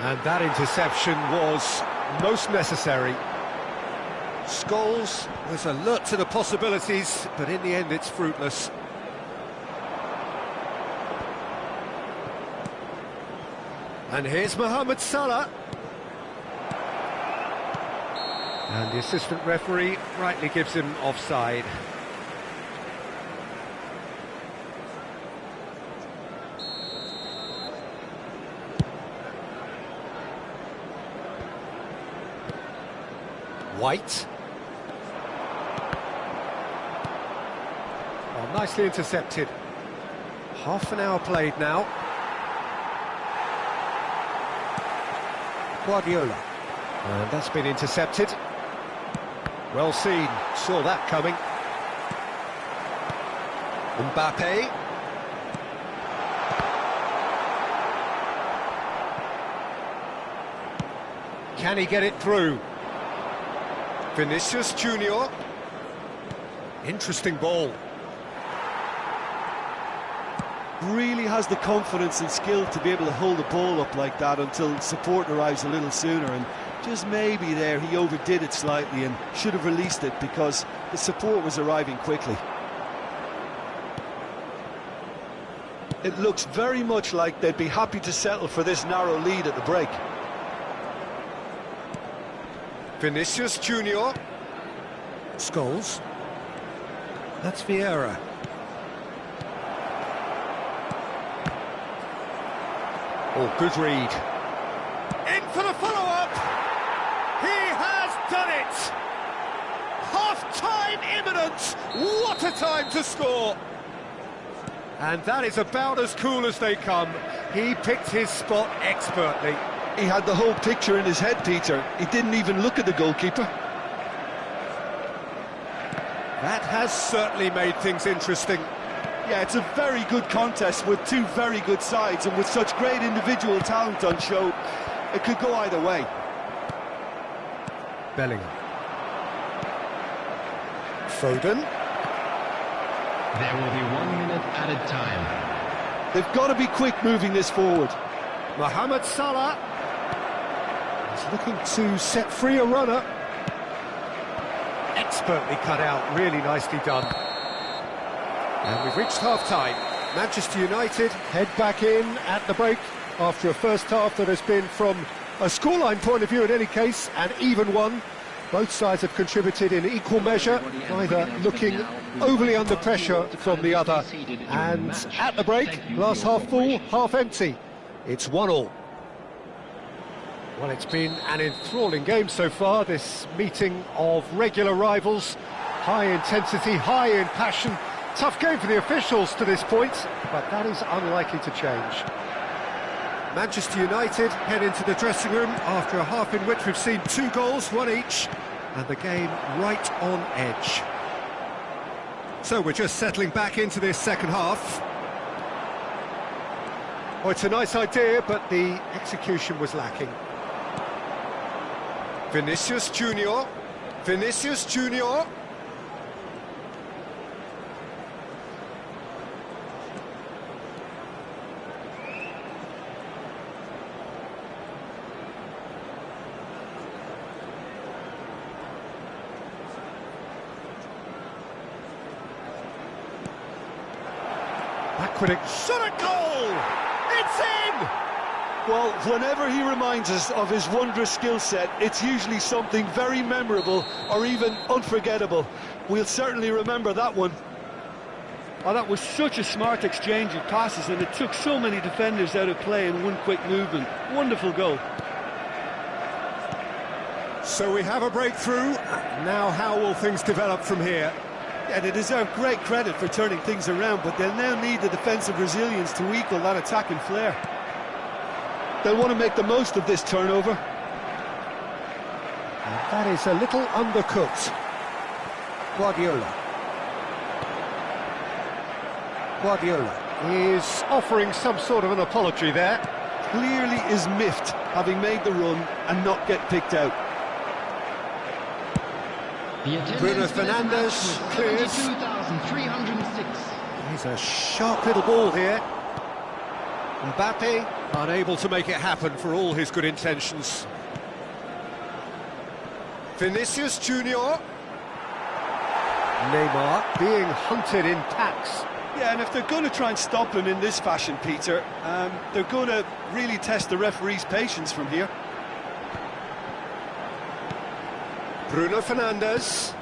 And that interception was most necessary. Scholes was alert to the possibilities, but in the end it's fruitless. And here's Mohamed Salah. And the assistant referee rightly gives him offside. White. Oh, nicely intercepted. Half an hour played now. Guardiola. And that's been intercepted. Well seen, saw that coming. Mbappe. Can he get it through? Vinicius Junior. really has the confidence and skill to be able to hold the ball up like that until support arrives a little sooner, and just maybe there he overdid it slightly and should have released it because the support was arriving quickly. It looks very much like they'd be happy to settle for this narrow lead at the break. Vinicius Junior. Scholes. That's Vieira. Oh, good read. In for the follow-up! He has done it! Half-time imminent! What a time to score! And that is about as cool as they come. He picked his spot expertly. He had the whole picture in his head, Peter. He didn't even look at the goalkeeper. That has certainly made things interesting. Yeah, it's a very good contest with two very good sides, and with such great individual talent on show, it could go either way. Bellingham. Foden. There will be 1 minute added time. They've got to be quick moving this forward. Mohamed Salah. He's looking to set free a runner. Expertly cut out, really nicely done. And we've reached half-time. Manchester United head back in at the break after a first half that has been, from a scoreline point of view in any case, an even one. Both sides have contributed in equal measure, neither looking overly under pressure from the other. And at the break, glass half full, half empty. It's 1-1. Well, it's been an enthralling game so far, this meeting of regular rivals. High intensity, high in passion. Tough game for the officials to this point, but that is unlikely to change. Manchester United head into the dressing room after a half in which we've seen 2 goals, 1 each, and the game right on edge. So we're just settling back into this second half. Oh, it's a nice idea, but the execution was lacking. Vinicius Junior. Vinicius Junior. Backward shot at goal! It's in! Well, whenever he reminds us of his wondrous skill set, it's usually something very memorable or even unforgettable. We'll certainly remember that one. Oh, that was such a smart exchange of passes, and it took so many defenders out of play in one quick movement. Wonderful goal. So we have a breakthrough. Now how will things develop from here? Yeah, they deserve great credit for turning things around, but they'll now need the defensive resilience to equal that attacking flair. They'll want to make the most of this turnover. And that is a little undercooked. Guardiola is offering some sort of an apology there. Clearly is miffed, having made the run and not get picked out. Bruno Fernandes clears. 72,306. He's a sharp little ball here. Mbappe unable to make it happen for all his good intentions. Vinicius Junior. Neymar being hunted in packs. Yeah, and if they're going to try and stop him in this fashion, Peter, they're going to really test the referee's patience from here. Bruno Fernandes.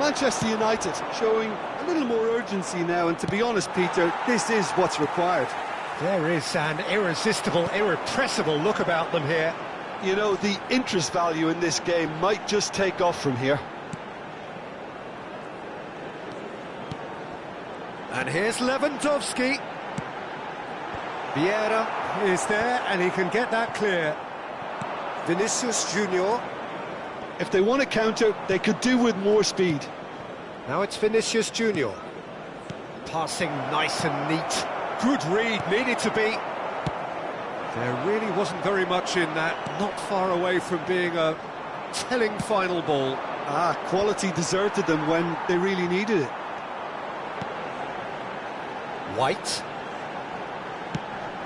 Manchester United showing a little more urgency now, and to be honest, Peter, this is what's required. There is an irresistible, irrepressible look about them here. You know, the interest value in this game might just take off from here. And here's Lewandowski. Vieira is there, and he can get that clear. Vinicius Junior. If they want to counter, they could do with more speed. Now it's Vinicius Junior. Passing nice and neat. Good read, needed to be. There really wasn't very much in that. Not far away from being a telling final ball. Quality deserted them when they really needed it. White.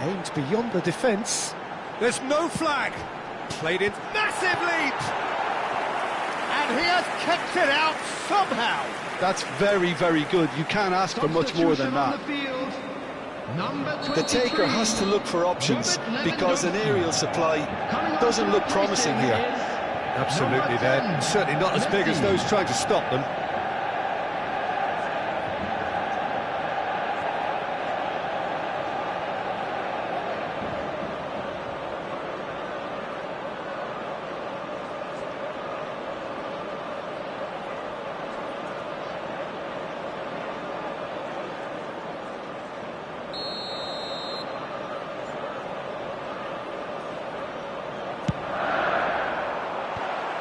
Aimed beyond the defence. There's no flag. Played in. Massive leap! And he has kicked it out somehow. That's very, very good. You can't ask for much more than that. The taker has to look for options because an aerial supply doesn't look promising here. Absolutely, they're certainly not as big as those trying to stop them.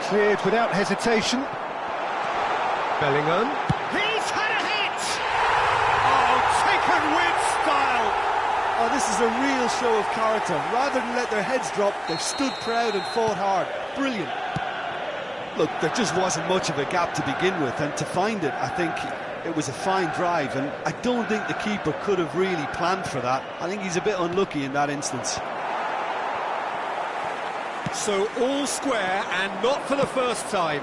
Cleared without hesitation. Bellingham. He's had a hit! Oh, taken with style! Oh, this is a real show of character. Rather than let their heads drop, they've stood proud and fought hard. Brilliant. Look, there just wasn't much of a gap to begin with, and to find it, I think it was a fine drive, and I don't think the keeper could have really planned for that. I think he's a bit unlucky in that instance. So all square, and not for the first time.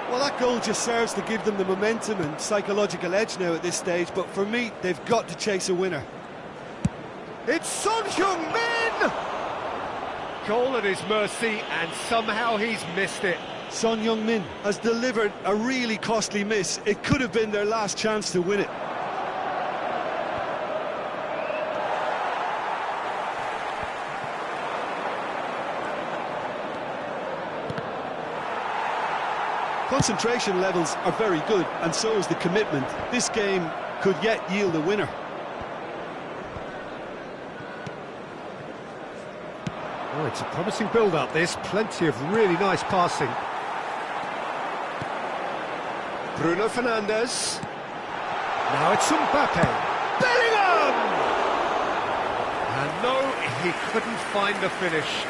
Well, that goal just serves to give them the momentum and psychological edge now at this stage, but for me, they've got to chase a winner. It's Son Heung-min! Goal at his mercy, and somehow he's missed it. Son Heung-min has delivered a really costly miss. It could have been their last chance to win it. Concentration levels are very good, and so is the commitment. This game could yet yield a winner. Oh, it's a promising build-up, this. Plenty of really nice passing. Bruno Fernandes. Now it's Mbappe. Bellingham! And no, he couldn't find the finish.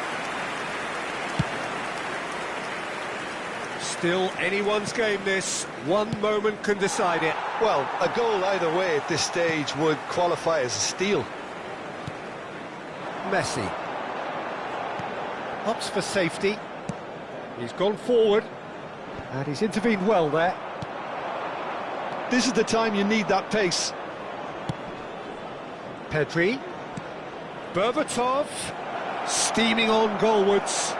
Still anyone's game, this. One moment can decide it. Well, a goal either way at this stage would qualify as a steal. Messi. Opts for safety. He's gone forward. And he's intervened well there. This is the time you need that pace. Pedri. Berbatov. Steaming on goalwards.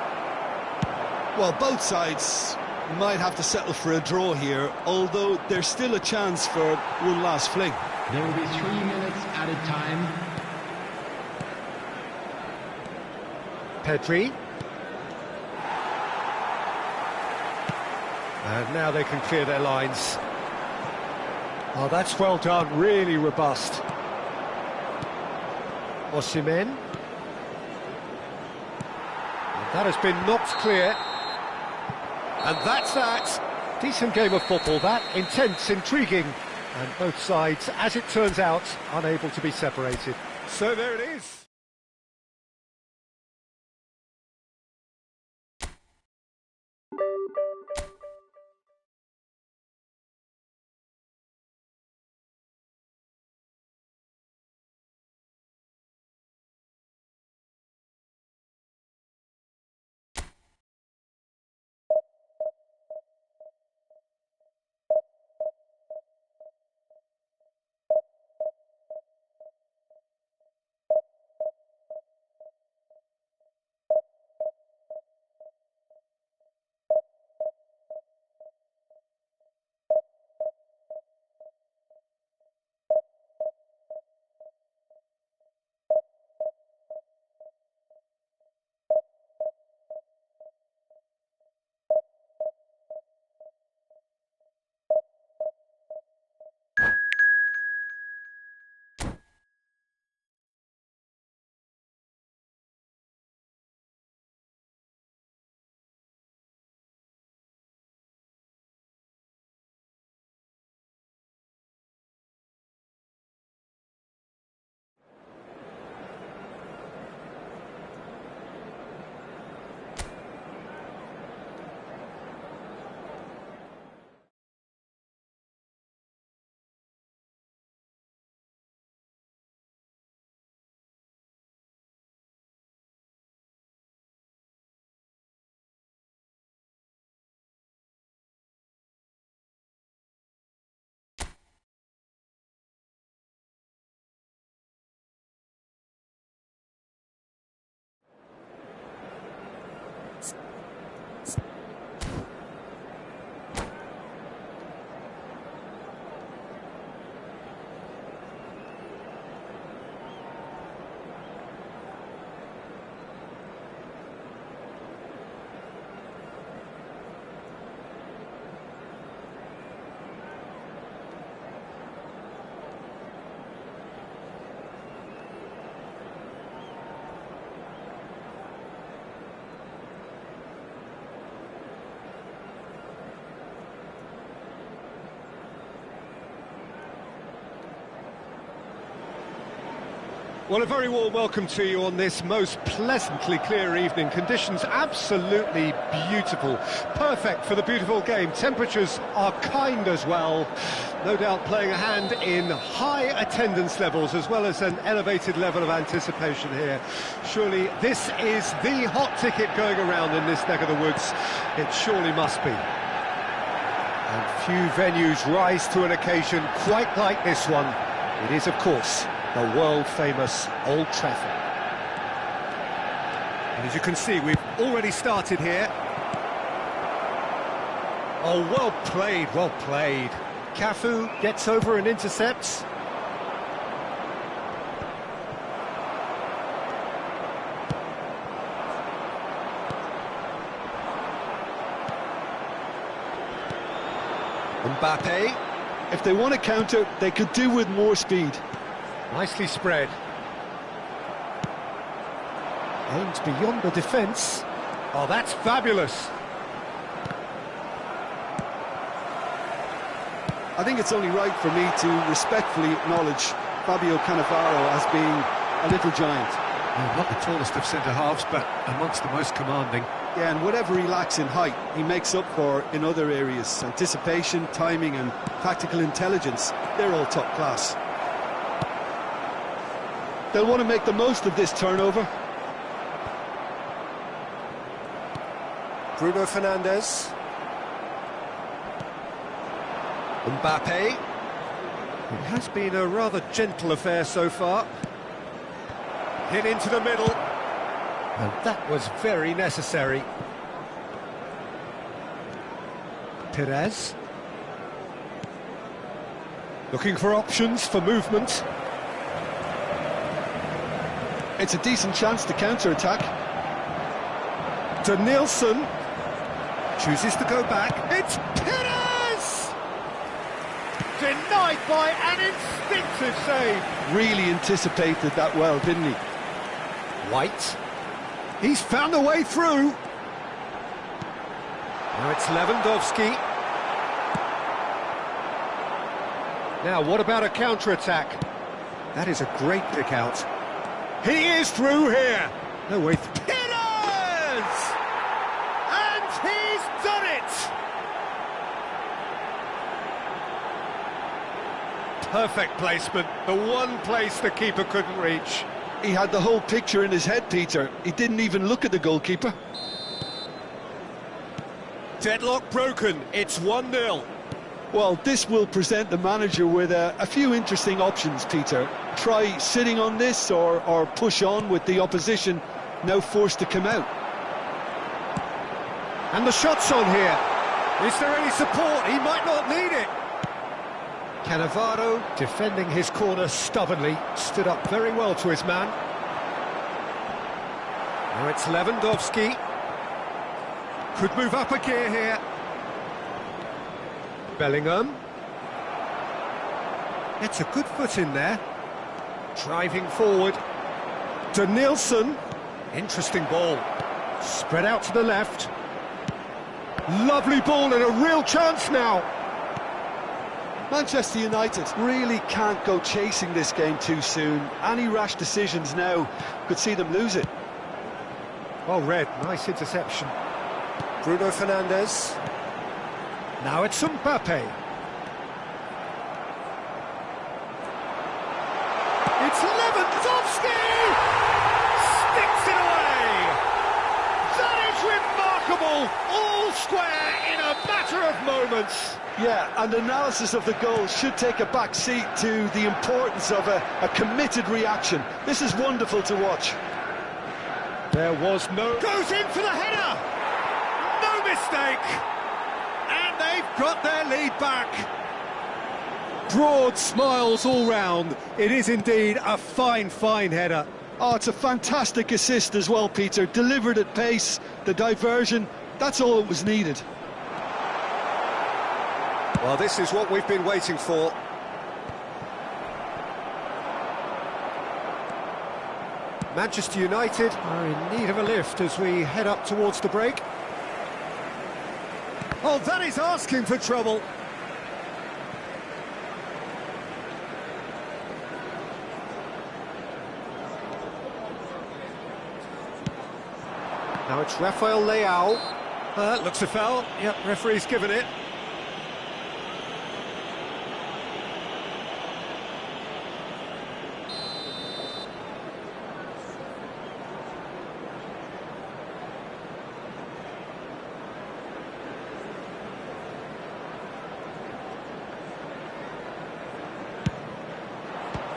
Well, both sides might have to settle for a draw here, although there's still a chance for one last fling. There will be 3 minutes added time. Pedri. And now they can clear their lines. Oh, that's well done, really robust. Osimhen. And that has been knocked clear. And that's that. Decent game of football, that. Intense, intriguing. And both sides, as it turns out, unable to be separated. So there it is. Well, a very warm welcome to you on this most pleasantly clear evening. Conditions absolutely beautiful. Perfect for the beautiful game. Temperatures are kind as well. No doubt playing a hand in high attendance levels as well as an elevated level of anticipation here. Surely this is the hot ticket going around in this neck of the woods. It surely must be. And few venues rise to an occasion quite like this one. It is, of course, the world-famous Old Trafford. And as you can see, we've already started here. Oh, well played, well played. Cafu gets over and intercepts. Mbappe. If they want to counter, they could do with more speed. Nicely spread. Aimed beyond the defence. Oh, that's fabulous. I think it's only right for me to respectfully acknowledge Fabio Cannavaro as being a little giant. Well, not the tallest of centre-halves, but amongst the most commanding. Yeah, and whatever he lacks in height, he makes up for in other areas. Anticipation, timing and tactical intelligence, they're all top class. They'll want to make the most of this turnover. Bruno Fernandes. Mbappe. It has been a rather gentle affair so far. Hit into the middle. And that was very necessary. Perez. Looking for options for movement. It's a decent chance to counter-attack. To Nielsen. Chooses to go back. It's Perez! Denied by an instinctive save. Really anticipated that well, didn't he? White. He's found a way through. Now it's Lewandowski. Now, what about a counter-attack? That is a great pick-out. He is through here. No way. Perez! And he's done it! Perfect placement. The one place the keeper couldn't reach. He had the whole picture in his head, Peter. He didn't even look at the goalkeeper. Deadlock broken. It's 1-0. Well, this will present the manager with a few interesting options, Peter. Try sitting on this or push on with the opposition now forced to come out. And the shot's on here. Is there any support? He might not need it. Cannavaro, defending his corner stubbornly, stood up very well to his man. Now it's Lewandowski. Could move up a gear here. Bellingham. Gets a good foot in there. Driving forward. To Nielsen. Interesting ball. Spread out to the left. Lovely ball and a real chance now. Manchester United really can't go chasing this game too soon. Any rash decisions now could see them lose it. Well read, nice interception. Bruno Fernandes. Now it's Mbappe. It's Lewandowski! Sticks it away! That is remarkable! All square in a matter of moments. Yeah, and analysis of the goal should take a back seat to the importance of a committed reaction. This is wonderful to watch. There was no... Goes in for the header! No mistake! And they've got their lead back. Broad smiles all round. It is indeed a fine, fine header. Oh, it's a fantastic assist as well, Peter. Delivered at pace, the diversion, that's all that was needed. Well, this is what we've been waiting for. Manchester United are in need of a lift as we head up towards the break. Oh, that is asking for trouble. Now it's Rafael Leao. Looks a foul. Yep, referee's given it.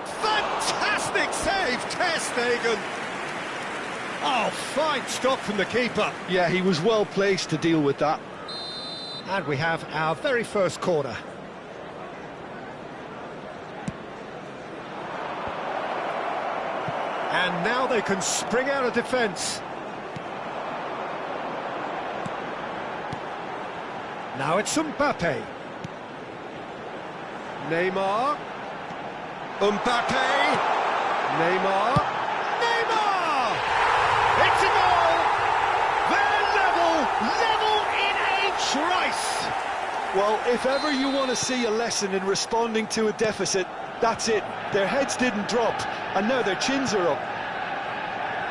Fantastic save, Ter Stegen. Oh, fine stop from the keeper. Yeah, he was well placed to deal with that. And we have our very first corner. And now they can spring out of defence. Now it's Mbappe. Neymar. Mbappe. Neymar. Neymar! It's a goal! They're level in a trice! Well, if ever you want to see a lesson in responding to a deficit, that's it. Their heads didn't drop, and now their chins are up.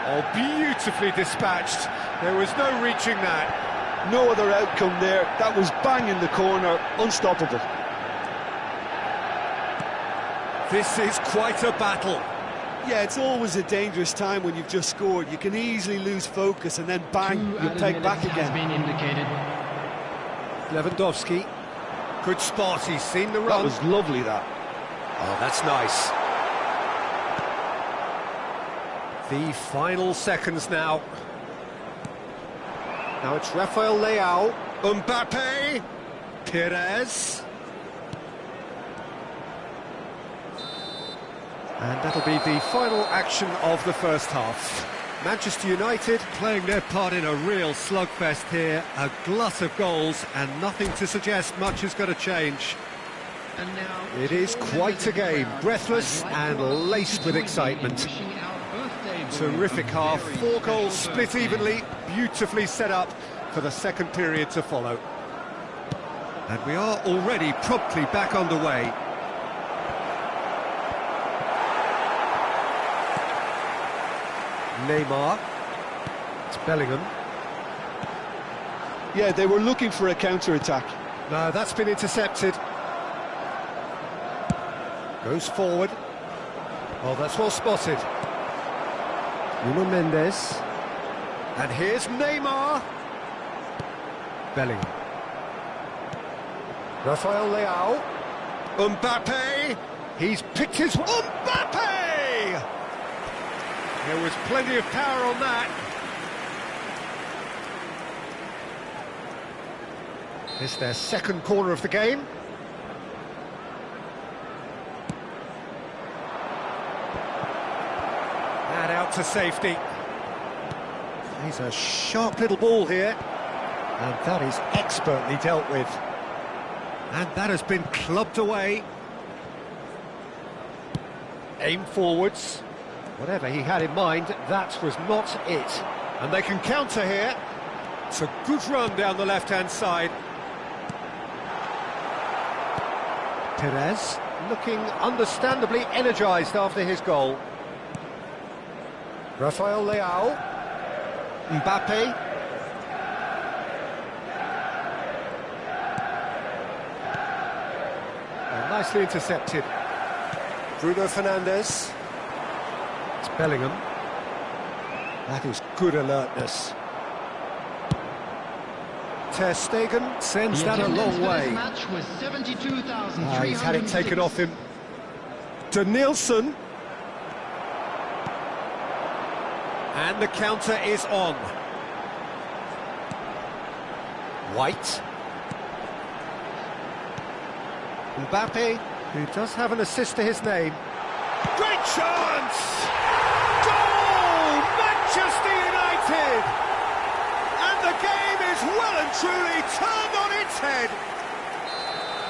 Oh, beautifully dispatched. There was no reaching that. No other outcome there. That was bang in the corner, unstoppable. This is quite a battle. Yeah, it's always a dangerous time when you've just scored. You can easily lose focus and then bang, you peg back Has again. been indicated. Lewandowski. Good spot, he's seen the run. That was lovely, that. Oh, that's nice. The final seconds now. Now it's Rafael Leao. Mbappe. Perez. And that'll be the final action of the first half. Manchester United playing their part in a real slugfest here. A glut of goals and nothing to suggest much is going to change. And now It is quite a game, breathless and laced with excitement. Terrific half, 4 goals split evenly, beautifully set up for the second period to follow. And we are already promptly back underway. Neymar. It's Bellingham. Yeah, they were looking for a counter-attack. No, that's been intercepted. Goes forward. Oh, that's well spotted. Nuno Mendes. And here's Neymar. Bellingham. Rafael Leao. Mbappe. He's picked his... Mbappe! There was plenty of power on that. It's their second corner of the game. And out to safety. He's a sharp little ball here. And that is expertly dealt with. And that has been clubbed away. Aim forwards. Whatever he had in mind, that was not it. And they can counter here. It's a good run down the left-hand side. Perez looking understandably energised after his goal. Rafael Leao. Mbappe. And nicely intercepted. Bruno Fernandes. It's Bellingham. That is good alertness. Ter Stegen sends that a long way. Match was 72,300. He's had it taken off him. Denilson. And the counter is on. White. Mbappe, who does have an assist to his name. Great chance! Goal! Manchester United! And the game is well and truly turned on its head.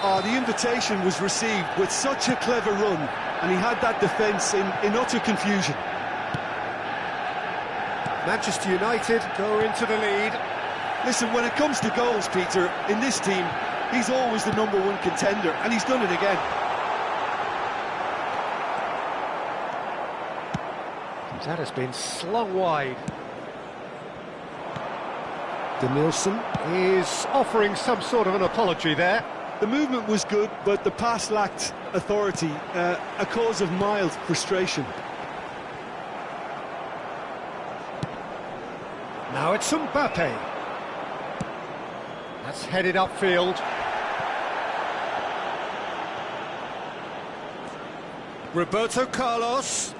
Oh, the invitation was received with such a clever run, and he had that defence in utter confusion. Manchester United go into the lead. Listen, when it comes to goals, Peter, in this team, he's always the #1 contender, and he's done it again. That has been slung wide. Denilson is offering some sort of an apology there. The movement was good, but the pass lacked authority, a cause of mild frustration. Now it's Mbappe. That's headed upfield. Roberto Carlos.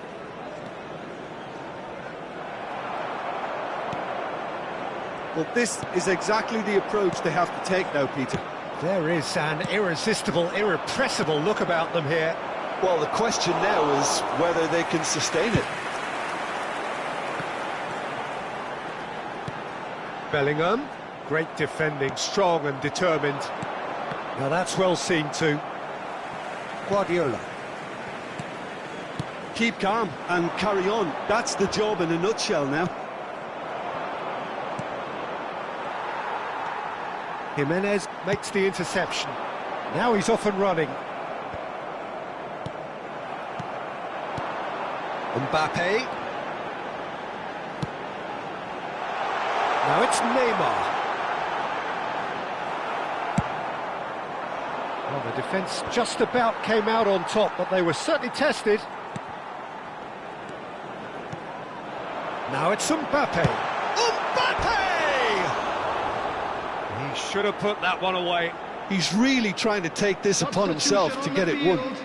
Well, this is exactly the approach they have to take now, Peter. There is an irresistible, irrepressible look about them here. Well, the question now is whether they can sustain it. Bellingham, great defending, strong and determined. Now that's well seen too. Guardiola. Keep calm and carry on. That's the job in a nutshell now. Jimenez makes the interception. Now he's off and running. Mbappe. Now it's Neymar. Well, the defence just about came out on top, but they were certainly tested. Now it's Mbappe. Mbappe! He should have put that one away. He's really trying to take this upon himself to get it won.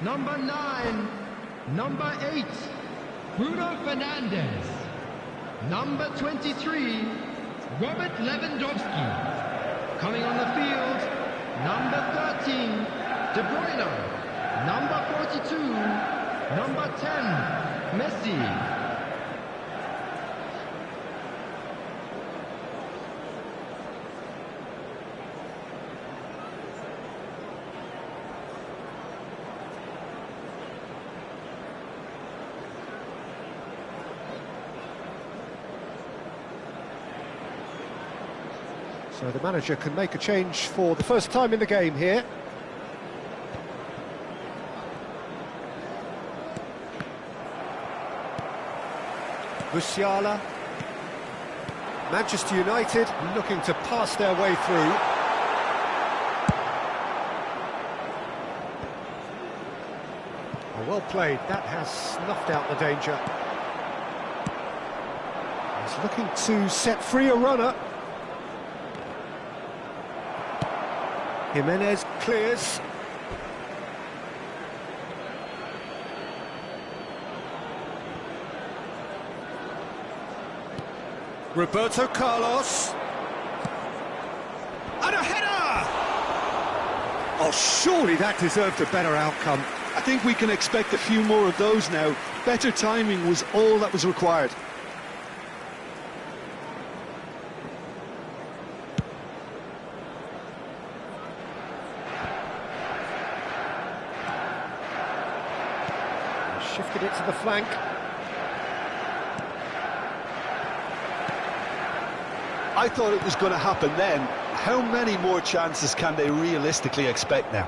Number 9, number 8, Bruno Fernandes. Number 23, Robert Lewandowski. Coming on the field, number 13, De Bruyne. Number 42, number 10, Messi. So the manager can make a change for the first time in the game here. Musiala. Manchester United looking to pass their way through. Oh, well played, that has snuffed out the danger. He's looking to set free a runner. Jimenez clears. Roberto Carlos. And a header! Oh, surely that deserved a better outcome. I think we can expect a few more of those now. Better timing was all that was required. Shifted it to the flank. I thought it was going to happen then. How many more chances can they realistically expect now?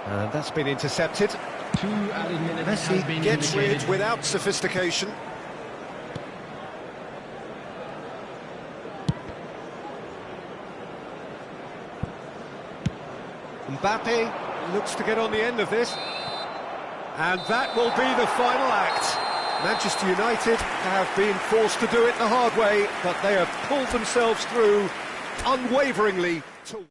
And that's been intercepted. 2 added minutes has been Messi gets indicated. rid without sophistication. Mbappe looks to get on the end of this. And that will be the final act. Manchester United have been forced to do it the hard way, but they have pulled themselves through unwaveringly to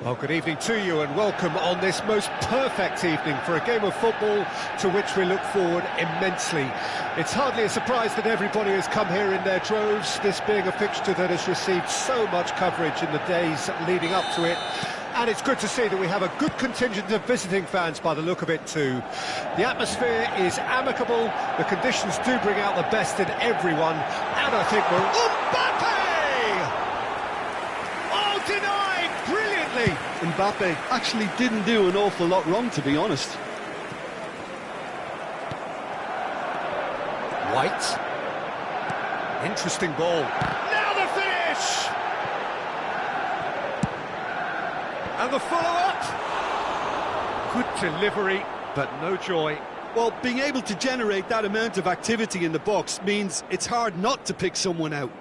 Well, good evening to you and welcome on this most perfect evening for a game of football to which we look forward immensely. It's hardly a surprise that everybody has come here in their droves, this being a fixture that has received so much coverage in the days leading up to it. And it's good to see that we have a good contingent of visiting fans by the look of it too. The atmosphere is amicable, the conditions do bring out the best in everyone, and I think we're... Mbappe! Oh, denied! Brilliantly! Mbappe actually didn't do an awful lot wrong, to be honest. White. Interesting ball. Now the finish! And the follow-up. Good delivery, but no joy. Well, being able to generate that amount of activity in the box means it's hard not to pick someone out.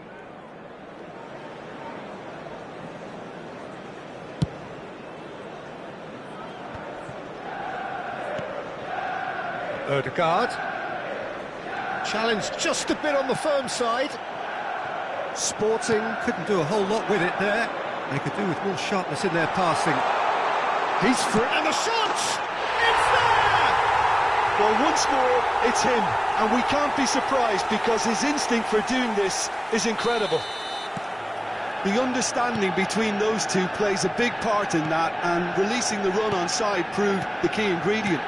Ødegaard. Challenged just a bit on the firm side. Sporting couldn't do a whole lot with it there. They could do with more sharpness in their passing. He's free, and the shot! It's there! Well, once more, it's him, and we can't be surprised because his instinct for doing this is incredible. The understanding between those two plays a big part in that, and releasing the run on side proved the key ingredient.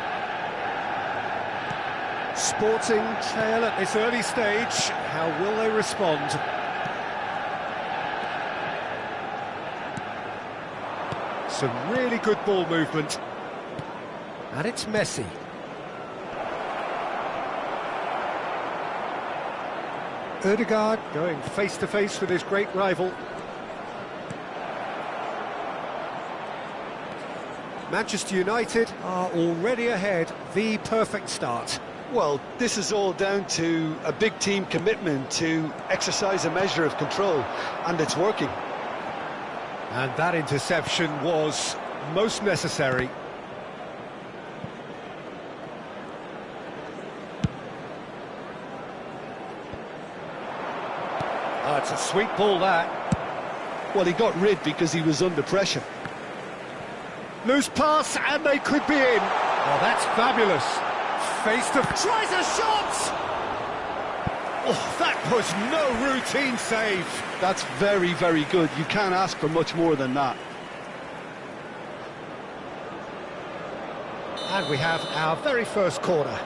Sporting trail at this early stage. How will they respond? Some really good ball movement. And it's Messi. Ødegaard going face-to-face with his great rival. Manchester United are already ahead. The perfect start. Well, this is all down to a big team commitment to exercise a measure of control, and it's working. And that interception was most necessary. Oh, it's a sweet ball, that. Well, he got rid because he was under pressure. Loose pass, and they could be in. Oh, that's fabulous. Face to... Tries a shot! Oh, that was no routine save. That's very, very good. You can't ask for much more than that. And we have our very first corner.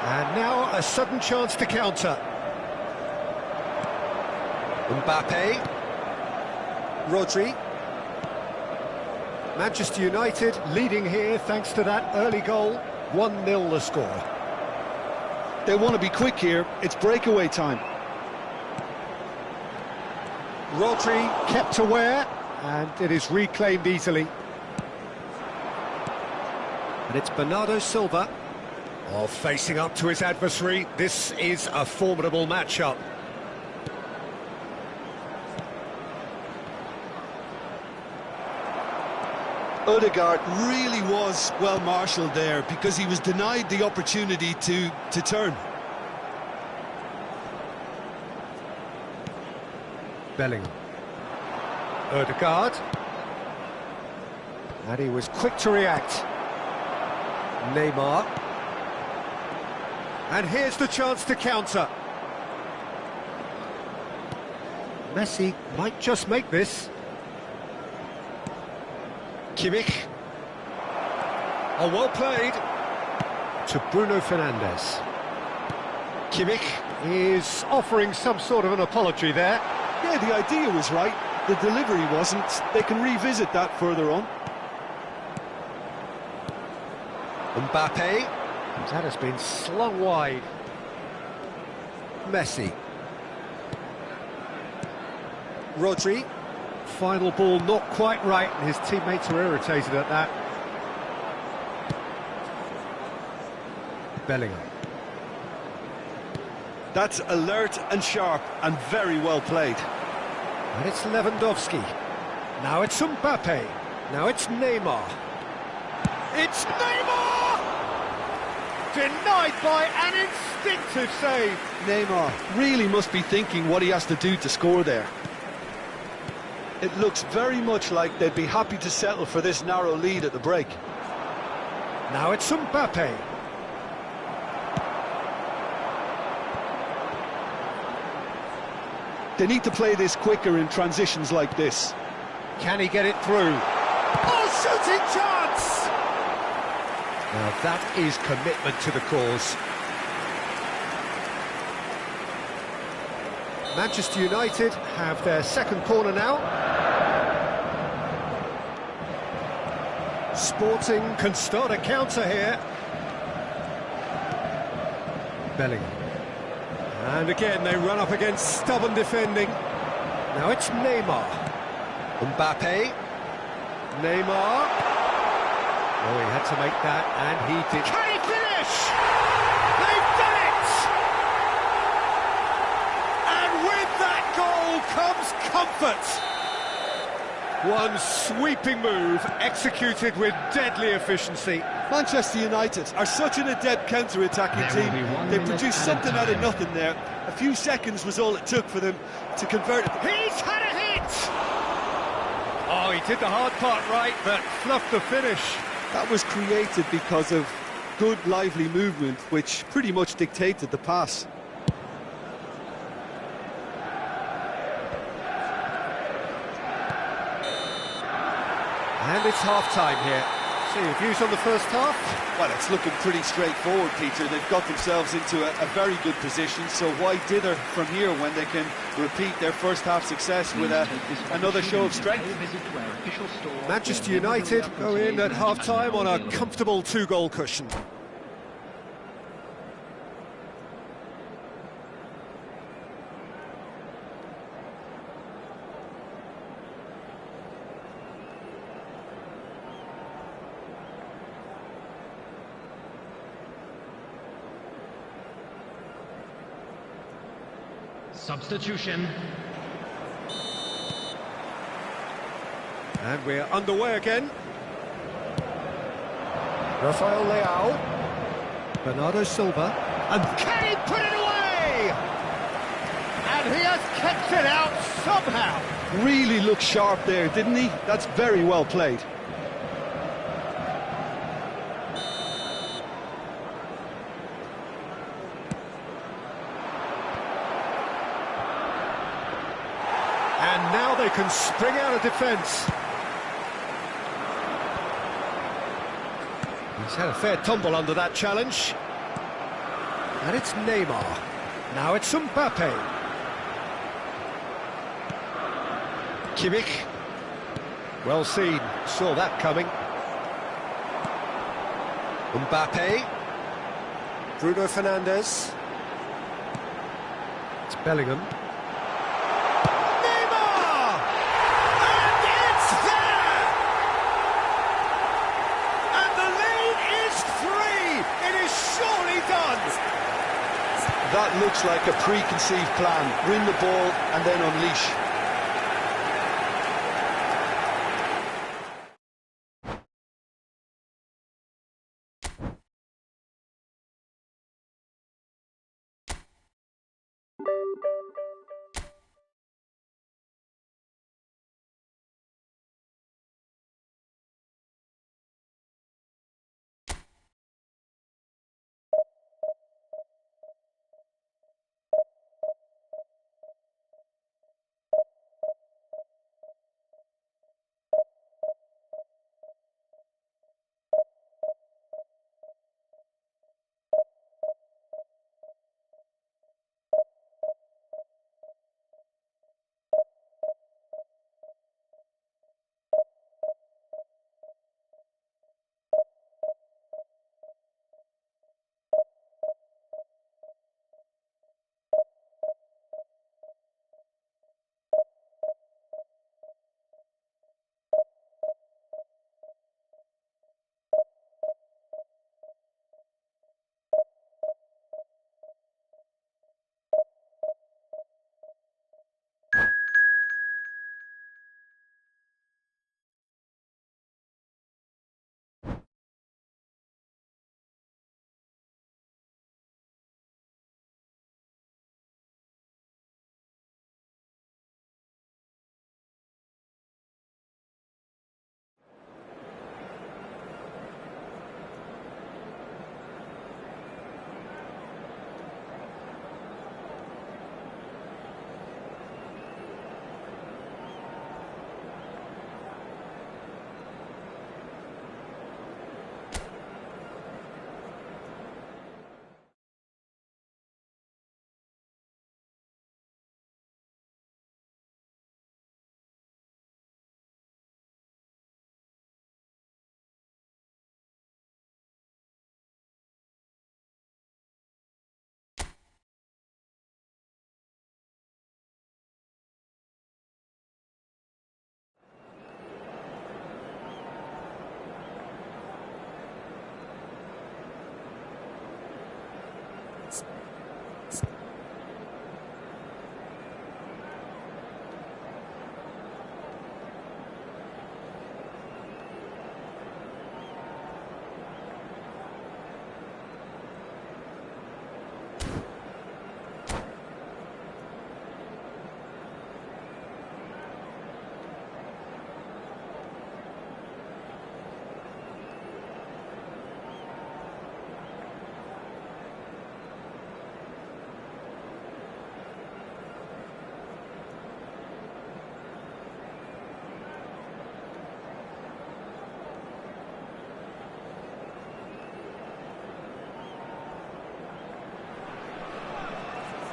And now a sudden chance to counter. Mbappe. Rodri. Manchester United leading here thanks to that early goal. 1-0 the score. They want to be quick here. It's breakaway time. Rodri kept aware, and it is reclaimed easily. And it's Bernardo Silva. Oh, facing up to his adversary. This is a formidable matchup. Ødegaard really was well marshalled there because he was denied the opportunity to turn. Bellingham. Ødegaard. And he was quick to react. Neymar. And here's the chance to counter. Messi might just make this. Kimmich. Oh, well played. To Bruno Fernandes. Kimmich is offering some sort of an apology there. Yeah, the idea was right. The delivery wasn't. They can revisit that further on. Mbappe. That has been slung wide. Messi. Rodri. Final ball not quite right, and his teammates are irritated at that. Bellingham. That's alert and sharp and very well played. And it's Lewandowski. Now it's Mbappe. Now it's Neymar. It's Neymar! Denied by an instinctive save. Neymar really must be thinking what he has to do to score there. It looks very much like they'd be happy to settle for this narrow lead at the break. Now it's Mbappe. They need to play this quicker in transitions like this. Can he get it through? Oh, shooting chance! Now that is commitment to the cause. Manchester United have their second corner now. Sporting can start a counter here. Bellingham. And again they run up against stubborn defending. Now it's Neymar. Mbappe. Neymar. Oh, he had to make that, and he did. Can he finish? They've done it! And with that goal comes comfort. One sweeping move, executed with deadly efficiency. Manchester United are such an adept counter-attacking team. They produced something out of nothing there. A few seconds was all it took for them to convert it. He's had a hit! Oh, he did the hard part right, but fluffed the finish. That was created because of good, lively movement, which pretty much dictated the pass. And it's half-time here. So your views on the first half? Well, it's looking pretty straightforward, Peter. They've got themselves into a very good position, so why dither from here when they can repeat their first half success with another show of strength? Manchester United go in at half-time on a comfortable two-goal cushion. Substitution. And we're underway again. Rafael Leao. Bernardo Silva. And can he put it away? And he has kept it out somehow. Really looked sharp there, didn't he? That's very well played. And now they can spring out of defence. He's had a fair tumble under that challenge. And it's Neymar. Now it's Mbappe. Kimmich. Well seen, saw that coming. Mbappe. Bruno Fernandes. It's Bellingham. That looks like a preconceived plan. Win the ball and then unleash.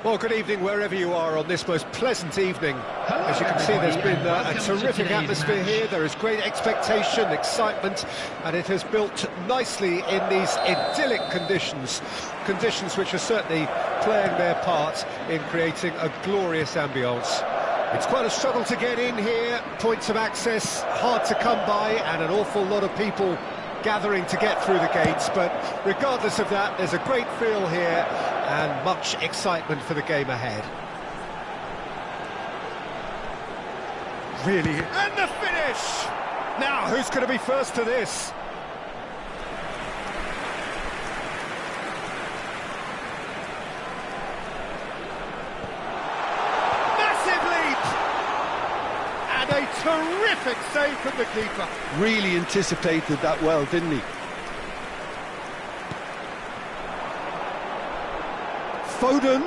Well, good evening wherever you are on this most pleasant evening. Hello, As you can see, there's everybody, been and a welcome to terrific today's atmosphere match. here. There is great expectation, excitement, and it has built nicely in these idyllic conditions. Conditions which are certainly playing their part in creating a glorious ambience. It's quite a struggle to get in here, points of access hard to come by, and an awful lot of people gathering to get through the gates, but regardless of that, there's a great feel here and much excitement for the game ahead. Really, and the finish! Now, who's going to be first to this? Massive leap! And a terrific save from the keeper. Really anticipated that well, didn't he? Foden.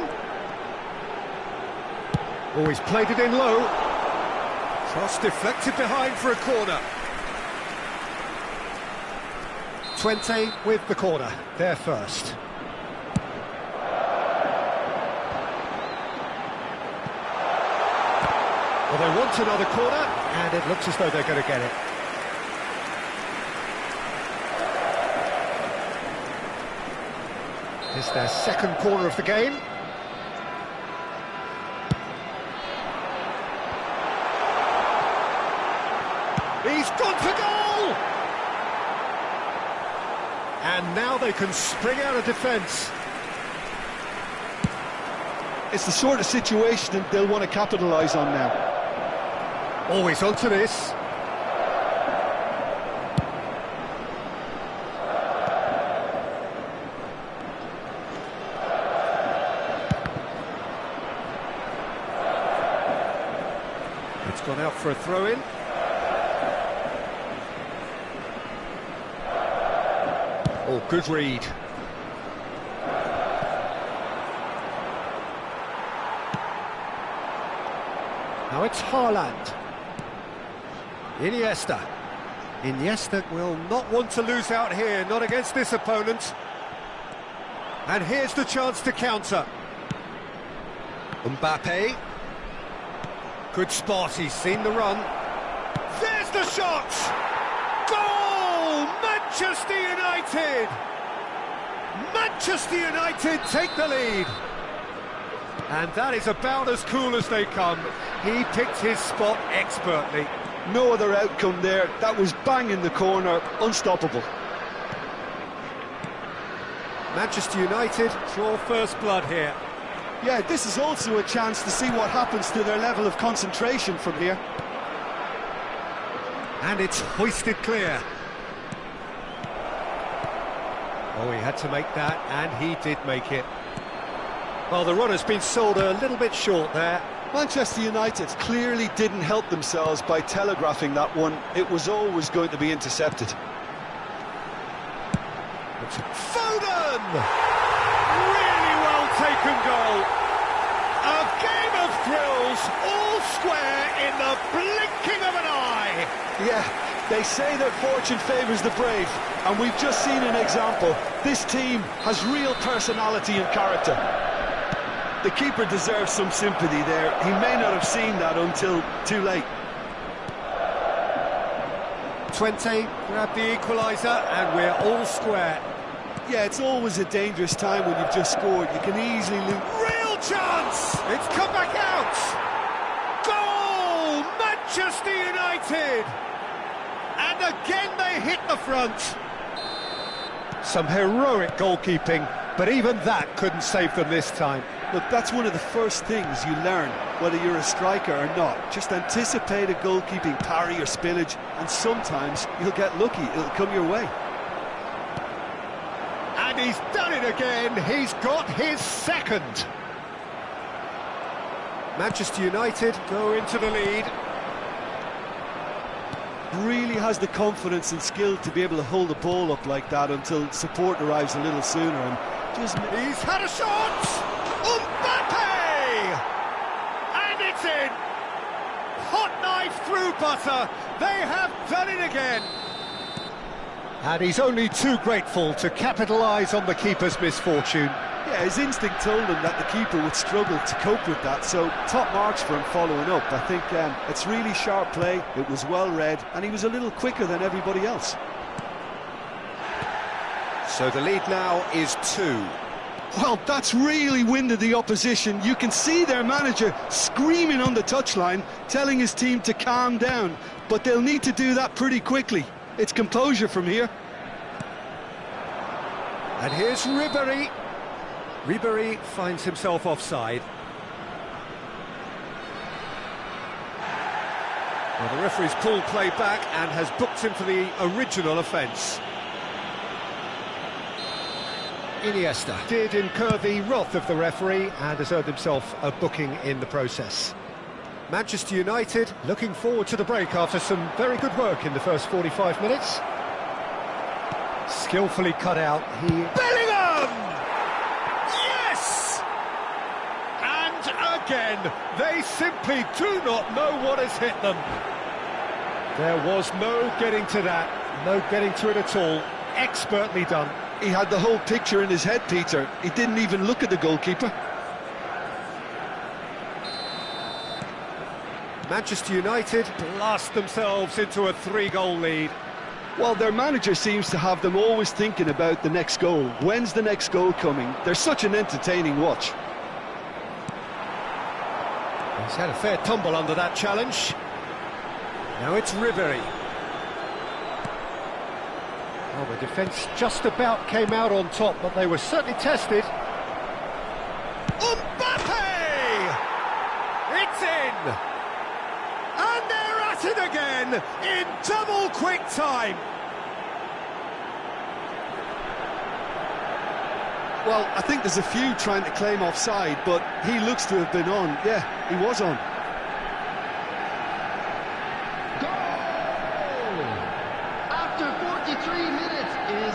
Oh, he's played it in low. Cross deflected behind for a corner. 20 with the corner, there first. Well, they want another corner, and it looks as though they're going to get it. It's their second corner of the game. He's gone for goal! And now they can spring out of defence. It's the sort of situation that they'll want to capitalise on now. Always onto this. It's gone out for a throw-in. Oh, good read. Now it's Haaland. Iniesta. Iniesta will not want to lose out here, not against this opponent. And here's the chance to counter. Mbappe. Good spot, he's seen the run. There's the shot! Goal! Manchester United! Manchester United take the lead. And that is about as cool as they come. He picked his spot expertly. No other outcome there. That was bang in the corner, unstoppable. Manchester United draw first blood here. Yeah, this is also a chance to see what happens to their level of concentration from here. And it's hoisted clear. Oh, he had to make that, and he did make it. Well, the run has been sold a little bit short there. Manchester United clearly didn't help themselves by telegraphing that one. It was always going to be intercepted. Foden! Really well taken goal. A game of thrills, all square in the blinking of an eye. Yeah, they say that fortune favours the brave, and we've just seen an example. This team has real personality and character. The keeper deserves some sympathy there. He may not have seen that until too late. 20, grab the equaliser, and we're all square. Yeah, it's always a dangerous time when you've just scored. You can easily lose. Real chance! It's come back out! Goal! Manchester United! And again they hit the front. Some heroic goalkeeping, but even that couldn't save them this time. Look, that's one of the first things you learn, whether you're a striker or not. Just anticipate a goalkeeping parry or spillage, and sometimes you'll get lucky. It'll come your way. And he's done it again. He's got his second. Manchester United go into the lead. Really has the confidence and skill to be able to hold the ball up like that until support arrives a little sooner. And just He's had a shot! Mbappe! And it's in! Hot knife through butter. They have done it again. And he's only too grateful to capitalise on the keeper's misfortune. Yeah, his instinct told him that the keeper would struggle to cope with that, so top marks for him following up. I think it's really sharp play, it was well read, and he was a little quicker than everybody else. So the lead now is 2. Well, that's really winded the opposition. You can see their manager screaming on the touchline, telling his team to calm down, but they'll need to do that pretty quickly. It's composure from here. And here's Ribéry. Ribéry finds himself offside. Well, the referee's pulled play back and has booked him for the original offence. Iniesta did incur the wrath of the referee and has earned himself a booking in the process. Manchester United looking forward to the break after some very good work in the first 45 minutes. Skillfully cut out, Bellingham! Yes! And again, they simply do not know what has hit them. There was no getting to that, no getting to it at all. Expertly done. He had the whole picture in his head, Peter. He didn't even look at the goalkeeper. Manchester United blast themselves into a 3-goal lead. Well, their manager seems to have them always thinking about the next goal. When's the next goal coming? They're such an entertaining watch. He's had a fair tumble under that challenge. Now it's Ribéry. Well, the defence just about came out on top, but they were certainly tested. Mbappe! It's in! And they're at it again in double quick time. Well, I think there's a few trying to claim offside, but he looks to have been on. Yeah, he was on. Goal! After 43 minutes is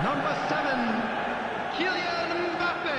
number 7, Kylian Mbappe.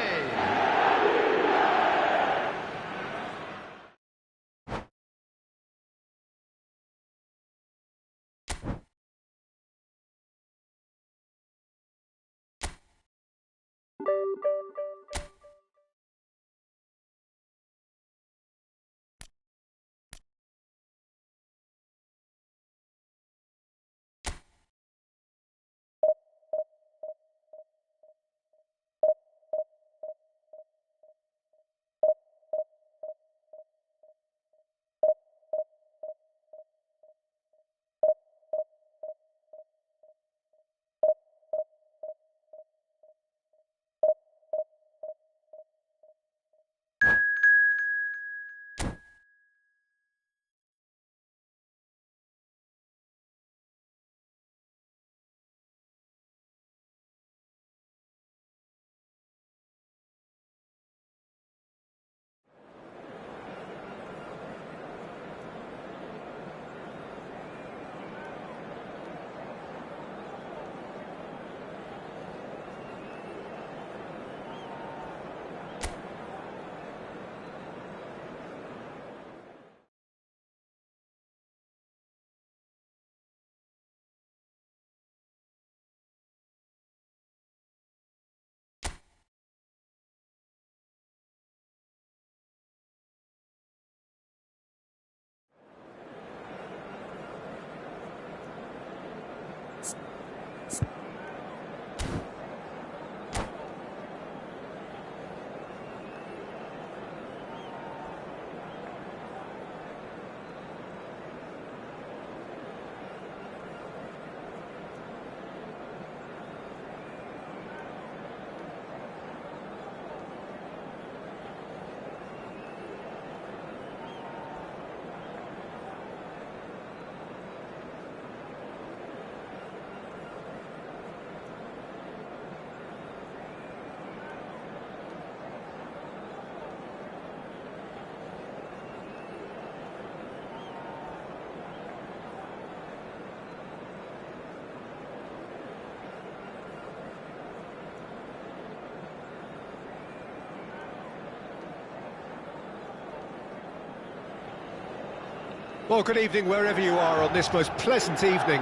Well, good evening wherever you are on this most pleasant evening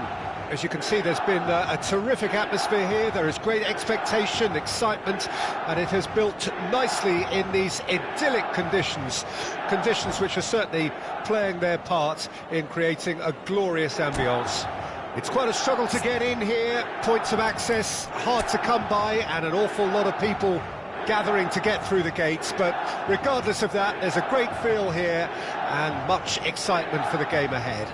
As you can see, there's been a terrific atmosphere here. There is great expectation, excitement, and it has built nicely in these idyllic conditions. Conditions which are certainly playing their part in creating a glorious ambience. It's quite a struggle to get in here. Points of access hard to come by, and an awful lot of people gathering to get through the gates. But regardless of that, there's a great feel here and much excitement for the game ahead.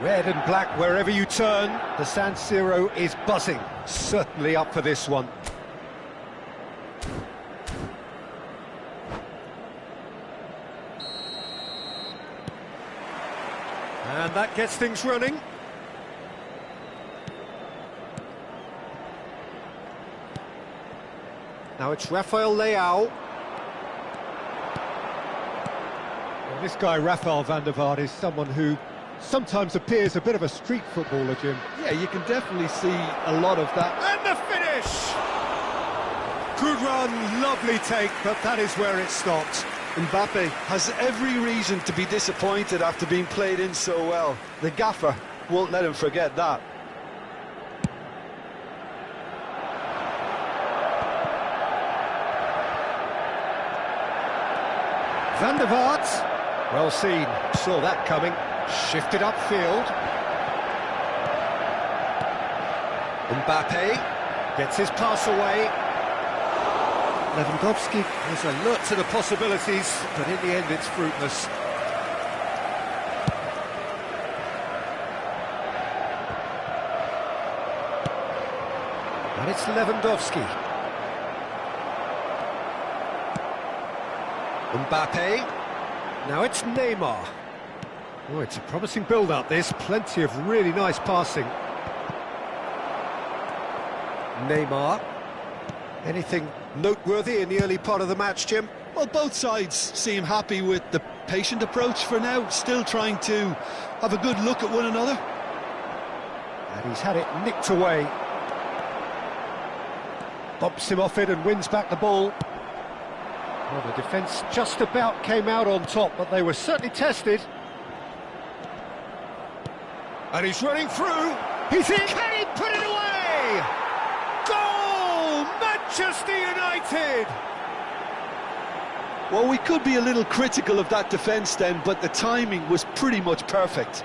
Red and black wherever you turn, the San Siro is buzzing. Certainly up for this one. And that gets things running. Now it's Rafael Leao. Well, this guy, Rafael van der Vaart, is someone who sometimes appears a bit of a street footballer, Jim. Yeah, you can definitely see a lot of that. And the finish! Good run, lovely take, but that is where it stopped. Mbappe has every reason to be disappointed after being played in so well. The gaffer won't let him forget that. Van der Vaart, well seen, saw that coming, shifted upfield. Mbappe gets his pass away. Lewandowski is alert to the possibilities, but in the end it's fruitless. And it's Lewandowski. Mbappe. Now it's Neymar. Oh, it's a promising build-up, this. Plenty of really nice passing. Neymar. Anything noteworthy in the early part of the match, Jim? Well, both sides seem happy with the patient approach for now, still trying to have a good look at one another. And he's had it nicked away. Bumps him off it and wins back the ball. Well, the defence just about came out on top, but they were certainly tested. And he's running through. He's in. Can he put it away? Goal! Manchester United! Well, we could be a little critical of that defence then, but the timing was pretty much perfect.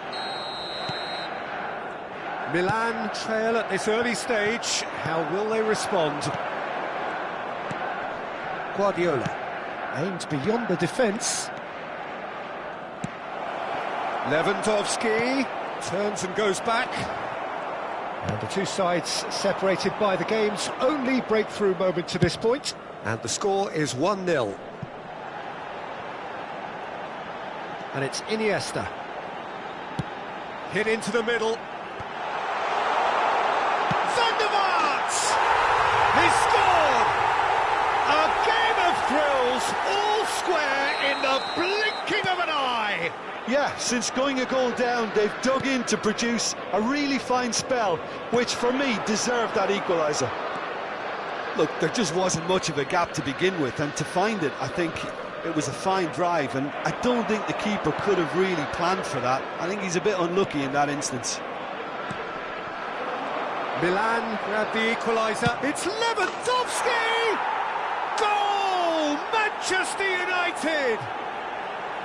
Milan trail at this early stage. How will they respond? Guardiola aimed beyond the defence. Lewandowski turns and goes back. And the two sides separated by the game's only breakthrough moment to this point. And the score is 1-0. And it's Iniesta. Hit into the middle. Van der Vaart! He scored! A game of thrills, all square in the blinking of an eye. Yeah, since going a goal down, they've dug in to produce a really fine spell, which for me deserved that equaliser. Look, there just wasn't much of a gap to begin with, and to find it, I think it was a fine drive, and I don't think the keeper could have really planned for that. I think he's a bit unlucky in that instance. Milan grabbed the equaliser. It's Lewandowski! Goal! Manchester United!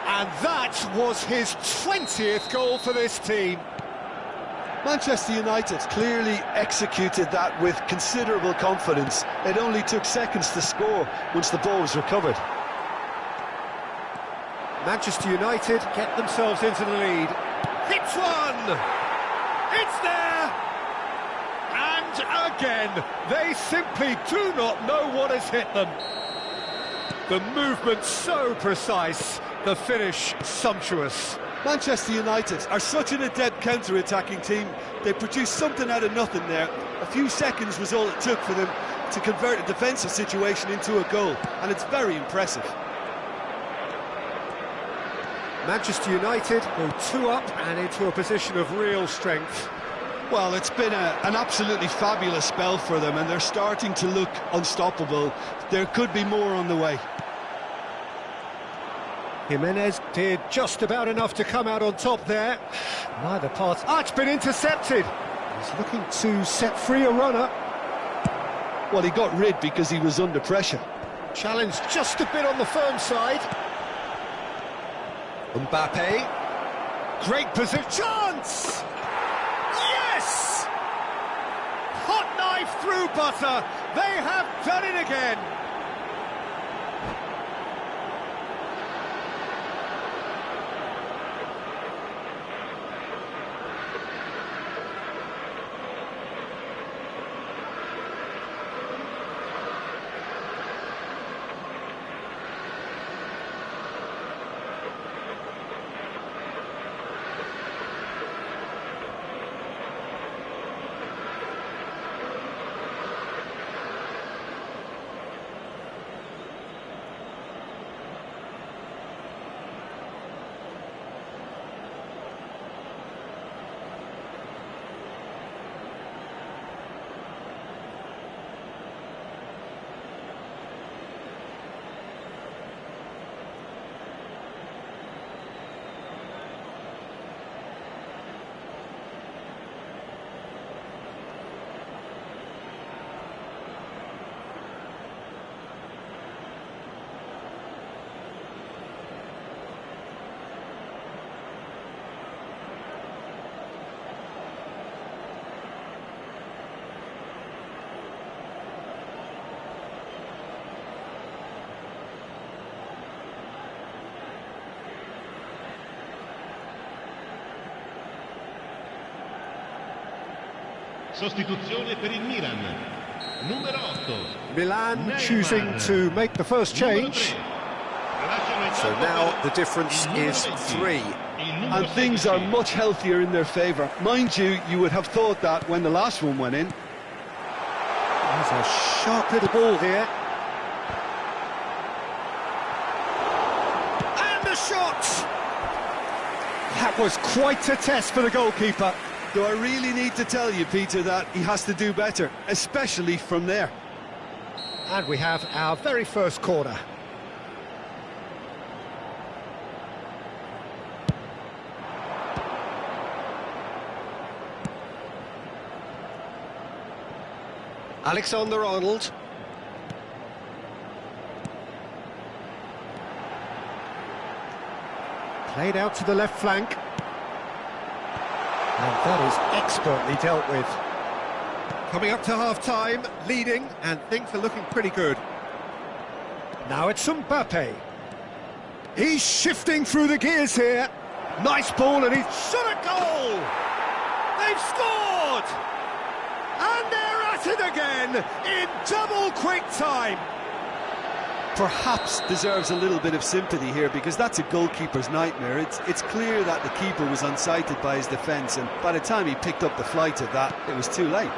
And that was his 20th goal for this team. Manchester United clearly executed that with considerable confidence. It only took seconds to score once the ball was recovered. Manchester United get themselves into the lead. Hits one! It's there! And again, they simply do not know what has hit them. The movement so precise, the finish sumptuous. Manchester United are such an adept counter-attacking team. They produced something out of nothing there. A few seconds was all it took for them to convert a defensive situation into a goal, and it's very impressive. Manchester United go 2 up and into a position of real strength. Well, it's been an absolutely fabulous spell for them, and they're starting to look unstoppable. There could be more on the way. Jimenez did just about enough to come out on top there. Neither part. Ah, it's been intercepted. He's looking to set free a runner. Well, he got rid because he was under pressure. Challenge just a bit on the firm side. Mbappe. Great position. Chance! Yes! Hot knife through butter. They have done it again. Sostituzione per il Milan. Numero 8. Milan choosing to make the first change. So now the difference is 3. And things are much healthier in their favour. Mind you, you would have thought that when the last one went in. There's a sharp little ball here. And the shot! That was quite a test for the goalkeeper. Do I really need to tell you, Peter, that he has to do better, especially from there? And we have our very first corner. Alexander-Arnold. Played out to the left flank. And that is expertly dealt with. Coming up to half-time, leading, and things are looking pretty good. Now it's Mbappe. He's shifting through the gears here. Nice ball, and he's shot a goal! They've scored! And they're at it again in double quick time. Perhaps deserves a little bit of sympathy here, because that's a goalkeeper's nightmare. It's clear that the keeper was unsighted by his defence, and by the time he picked up the flight of that, it was too late.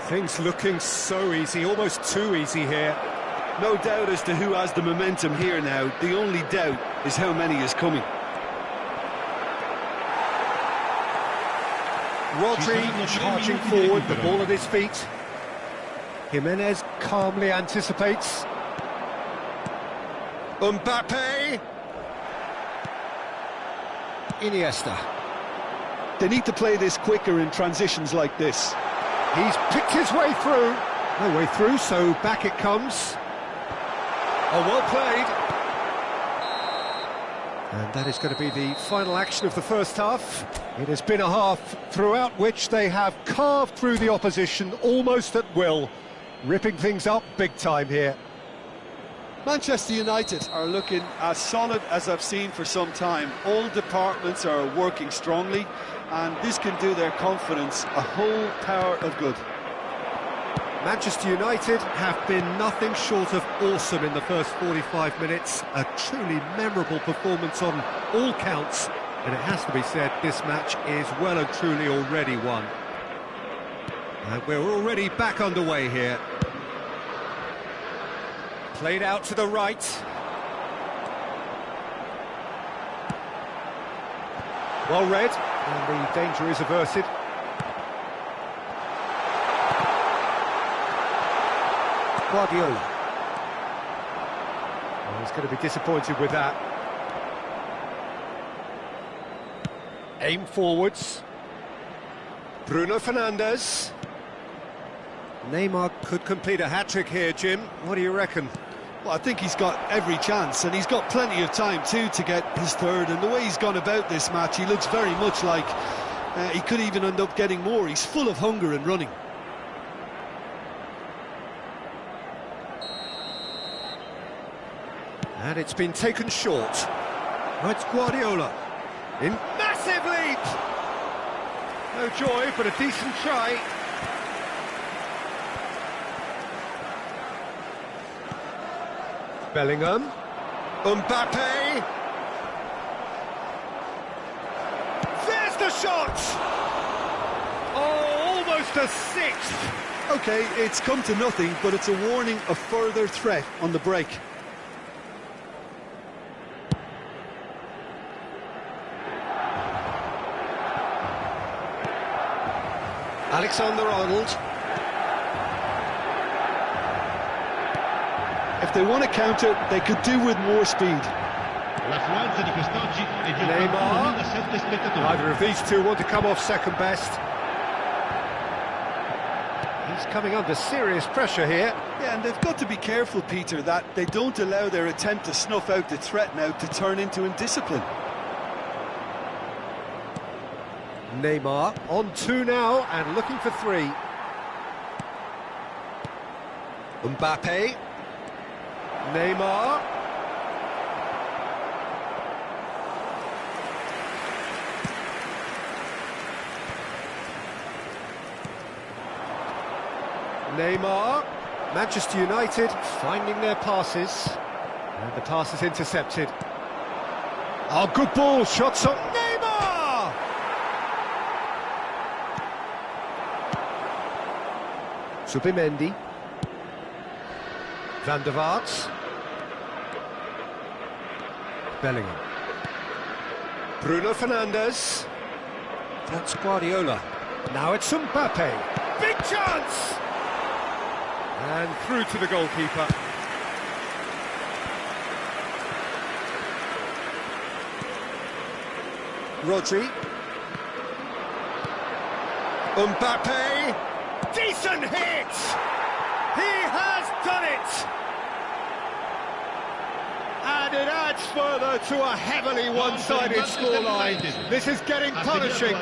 Things looking so easy, almost too easy here. No doubt as to who has the momentum here now. The only doubt is how many is coming. Rodri charging forward, the ball at his feet. Jimenez calmly anticipates. Mbappe. Iniesta. They need to play this quicker in transitions like this. He's picked his way through. No way through, so back it comes. Oh, well played. And that is going to be the final action of the first half. It has been a half throughout which they have carved through the opposition almost at will, ripping things up big time here. Manchester United are looking as solid as I've seen for some time. All departments are working strongly, and this can do their confidence a whole power of good. Manchester United have been nothing short of awesome in the first 45 minutes. A truly memorable performance on all counts, and it has to be said, this match is well and truly already won. And we're already back underway here. Played out to the right. Well read, and the danger is averted. Guardiola. He's going to be disappointed with that. Aim forwards. Bruno Fernandes. Neymar could complete a hat-trick here, Jim. What do you reckon? Well, I think he's got every chance, and he's got plenty of time too to get his third. And the way he's gone about this match, he looks very much like he could even end up getting more. He's full of hunger and running. And it's been taken short. Now it's Guardiola. In massive lead! No joy, but a decent try. Bellingham. Mbappe. There's the shot! Oh, almost a sixth! OK, it's come to nothing, but it's a warning of further threat on the break. Alexander-Arnold. If they want to counter, they could do with more speed. L'affluenza di quest'oggi è di Neymar. 81.007 spettatori. Neither of these two want to come off second best. He's coming under serious pressure here. Yeah, and they've got to be careful, Peter, that they don't allow their attempt to snuff out the threat now to turn into indiscipline. Neymar on two now and looking for three. Mbappe. Neymar. Neymar. Manchester United finding their passes. And the pass is intercepted. Oh, good ball. Shots on Neymar! Subimendi. Van der Vaart. Bellingham. Bruno Fernandes. That's Guardiola. Now it's Mbappe. Big chance! And through to the goalkeeper. Rodri. Mbappe. Decent hit! He has done it! And it adds further to a heavily one-sided scoreline. This is getting punishing.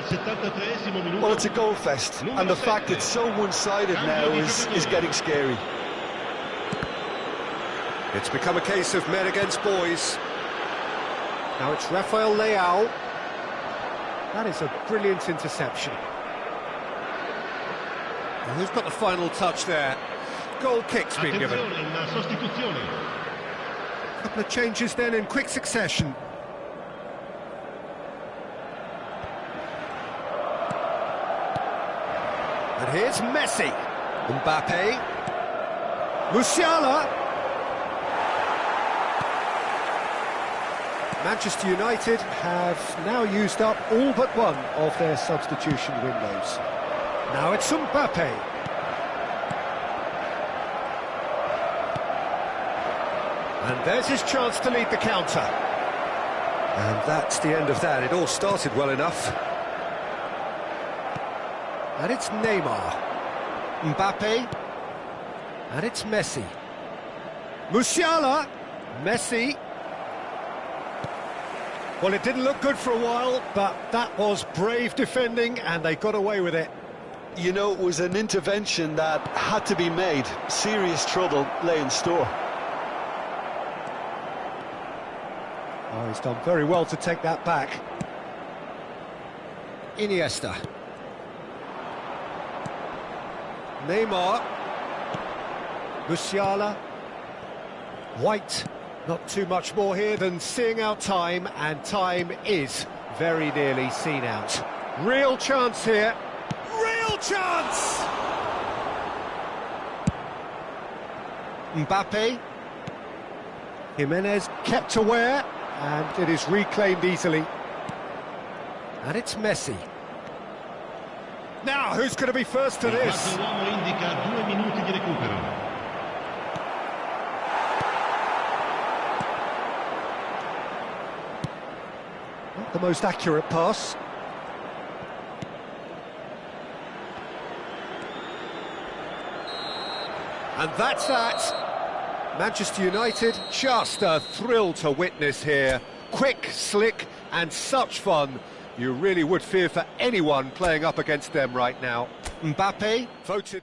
Well, it's a goal fest, and the fact it's so one-sided now is getting scary. It's become a case of men against boys. Now it's Rafael Leao. That is a brilliant interception. And who's got the final touch there? Goal kick's been given. A couple of changes then in quick succession. And here's Messi. Mbappe. Musiala. Manchester United have now used up all but one of their substitution windows. Now it's Mbappe. And there's his chance to lead the counter. And that's the end of that. It all started well enough. And it's Neymar. Mbappe. And it's Messi. Musiala. Messi. Well, it didn't look good for a while, but that was brave defending, and they got away with it. You know, it was an intervention that had to be made. Serious trouble lay in store. Oh, he's done very well to take that back. Iniesta. Neymar. Musiala. White. Not too much more here than seeing out time, and time is very nearly seen out. Real chance here. Real chance! Mbappe. Jimenez kept aware, and it is reclaimed easily. And it's Messi. Now, who's going to be first to this? the most accurate pass. And that's that. Manchester United, just a thrill to witness here. Quick, slick, and such fun. You really would fear for anyone playing up against them right now. Mbappe, voted...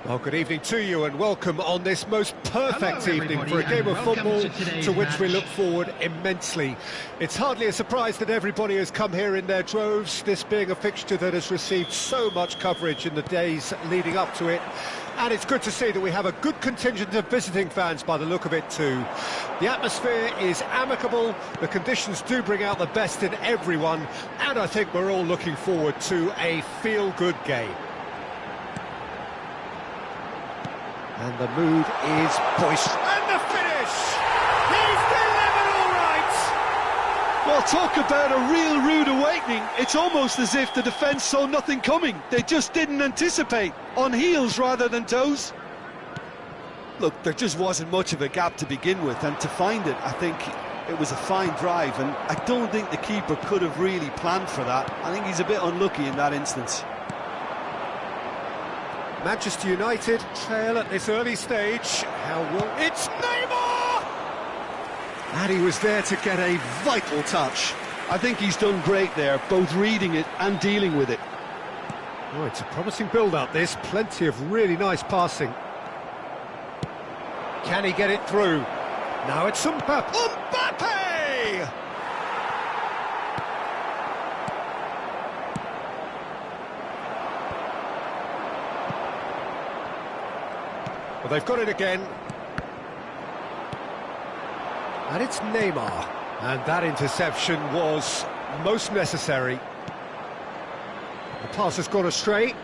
Well, good evening to you and welcome on this most perfect evening for a game of football to which we look forward immensely. It's hardly a surprise that everybody has come here in their droves, this being a fixture that has received so much coverage in the days leading up to it. And it's good to see that we have a good contingent of visiting fans by the look of it too. The atmosphere is amicable, the conditions do bring out the best in everyone, and I think we're all looking forward to a feel-good game. And the mood is boisterous. And the finish! He's delivered all right! Well, talk about a real rude awakening. It's almost as if the defence saw nothing coming. They just didn't anticipate. On heels rather than toes. Look, there just wasn't much of a gap to begin with, and to find it, I think It was a fine drive, and I don't think the keeper could have really planned for that. I think he's a bit unlucky in that instance. Manchester United trail at this early stage. How will... It's Neymar! And he was there to get a vital touch. I think he's done great there, both reading it and dealing with it. Oh, it's a promising build-up, this. Plenty of really nice passing. Can he get it through? Now it's Mbappe! Well, they've got it again. And it's Neymar. And that interception was most necessary. The pass has gone astray.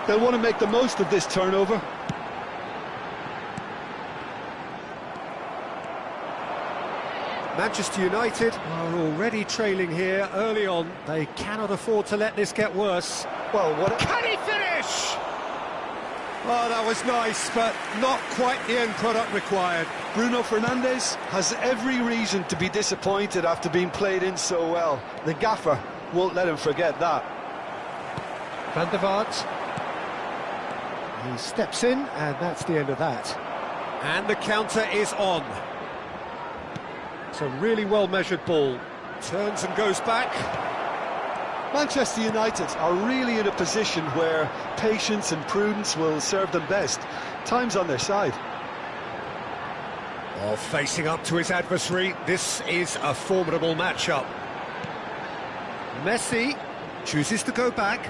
They'll want to make the most of this turnover. Manchester United are already trailing here early on. They cannot afford to let this get worse. Well, what... Can he finish? Oh, that was nice, but not quite the end product required. Bruno Fernandes has every reason to be disappointed after being played in so well. The gaffer won't let him forget that. Van der Vaart. He steps in, and that's the end of that. And the counter is on. It's a really well-measured ball. Turns and goes back. Manchester United are really in a position where patience and prudence will serve them best. Time's on their side. Oh, facing up to his adversary, this is a formidable matchup. Messi chooses to go back.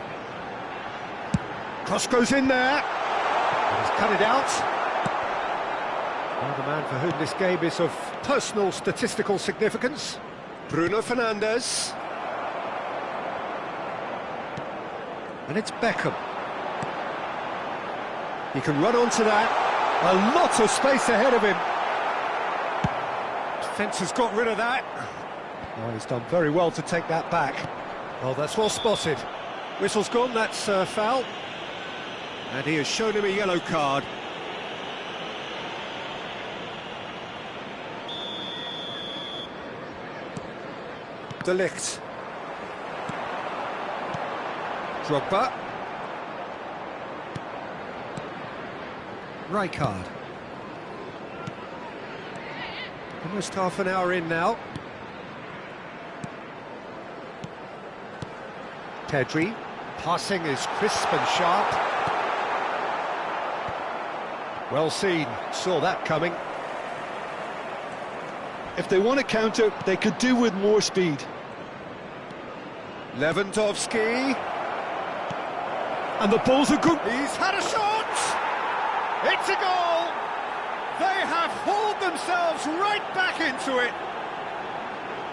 Cross goes in there. He's cut it out. Well, the man for whom this game is of personal statistical significance, Bruno Fernandes. And it's Beckham. He can run onto that. A lot of space ahead of him. Defence has got rid of that. Oh, he's done very well to take that back. Oh, that's well spotted. Whistle's gone, that's foul. And he has shown him a yellow card. De Ligt. Drogba. Rijkaard. Almost half an hour in now. Pedri. Passing is crisp and sharp. Well seen, saw that coming. If they want to counter, they could do with more speed. Lewandowski. And the ball's a good... He's had a shot! It's a goal! They have hauled themselves right back into it.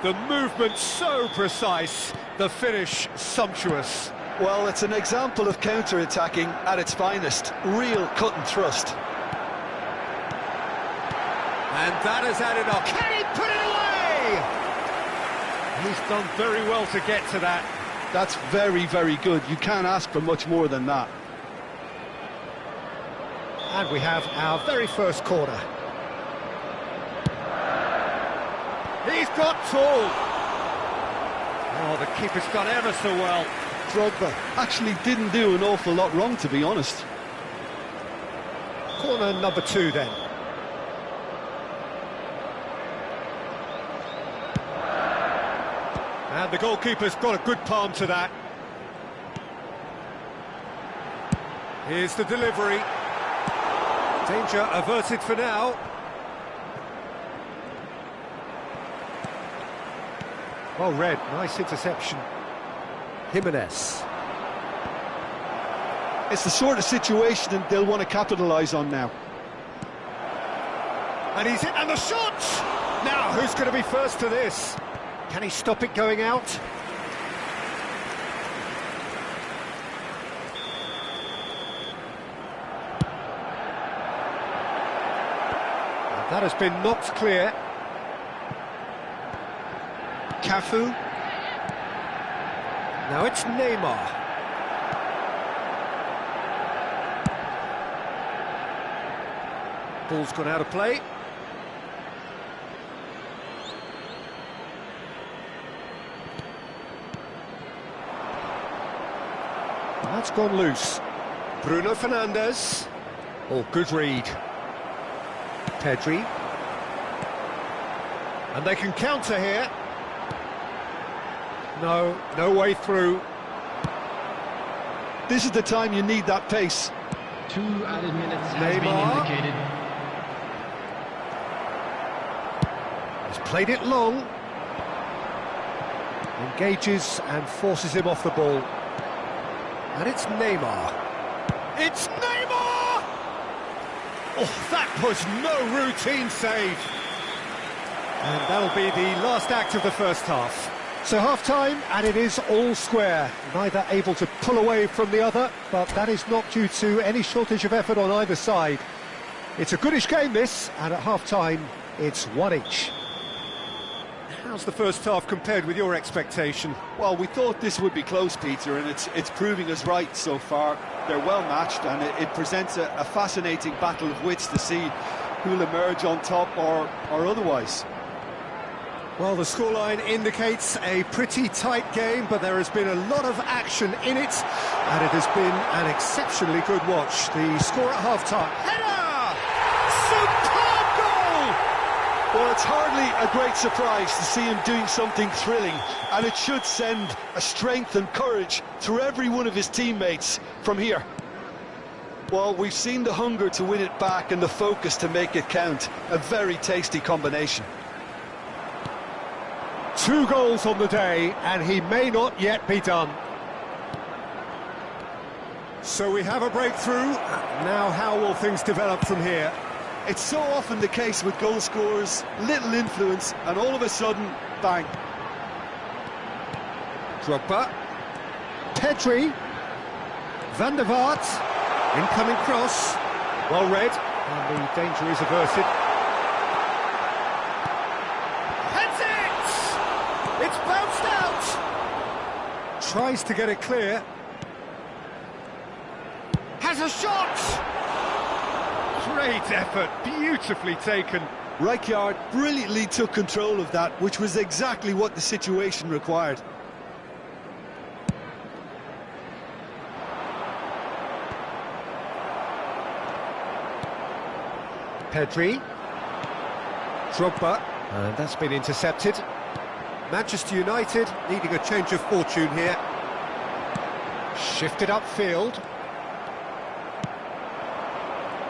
The movement so precise, the finish sumptuous. Well, it's an example of counter-attacking at its finest. Real cut and thrust. And that has added up. Can he put it away? He's done very well to get to that. That's very, very good. You can't ask for much more than that. And we have our very first corner. He's got tall. Oh, the keeper's done ever so well. Drogba actually didn't do an awful lot wrong, to be honest. Corner number 2 then. And the goalkeeper's got a good palm to that. Here's the delivery. Danger averted for now. Well read, nice interception. Jimenez. It's the sort of situation that they'll want to capitalise on now. And he's in, and the shot! Now, who's going to be first to this? Can he stop it going out? And that has been knocked clear. Cafu. Now it's Neymar. Ball's gone out of play. That's gone loose. Bruno Fernandes. Oh, good read. Pedri. And they can counter here. No way through. This is the time you need that pace. 2 added minutes has been indicated. He's played it long. Engages and forces him off the ball. And it's Neymar. It's Neymar! Oh, that was no routine save. And that'll be the last act of the first half. So half-time, and it is all square. Neither able to pull away from the other, but that is not due to any shortage of effort on either side. It's a goodish game, this, and at half-time, it's one each. How's the first half compared with your expectation? Well, we thought this would be close, Peter, and it's proving us right so far. They're well matched, and it presents a fascinating battle of wits to see who'll emerge on top or otherwise. Well, the scoreline indicates a pretty tight game, but there has been a lot of action in it, and it has been an exceptionally good watch. The score at half-time. Header! Superb goal! Well, it's hardly a great surprise to see him doing something thrilling, and it should send a strength and courage through every one of his teammates from here. Well, we've seen the hunger to win it back and the focus to make it count. A very tasty combination. 2 goals on the day, and he may not yet be done. So we have a breakthrough. Now how will things develop from here? It's so often the case with goal scorers, little influence, and all of a sudden, bang. Drogba. Pedri. Van der Vaart. Incoming cross. Well read, and the danger is averted. It's bounced out! Tries to get it clear. Has a shot! Great effort, beautifully taken. Rijkaard brilliantly took control of that, which was exactly what the situation required. Pedri. Drogba. And that's been intercepted. Manchester United needing a change of fortune here. Shifted upfield.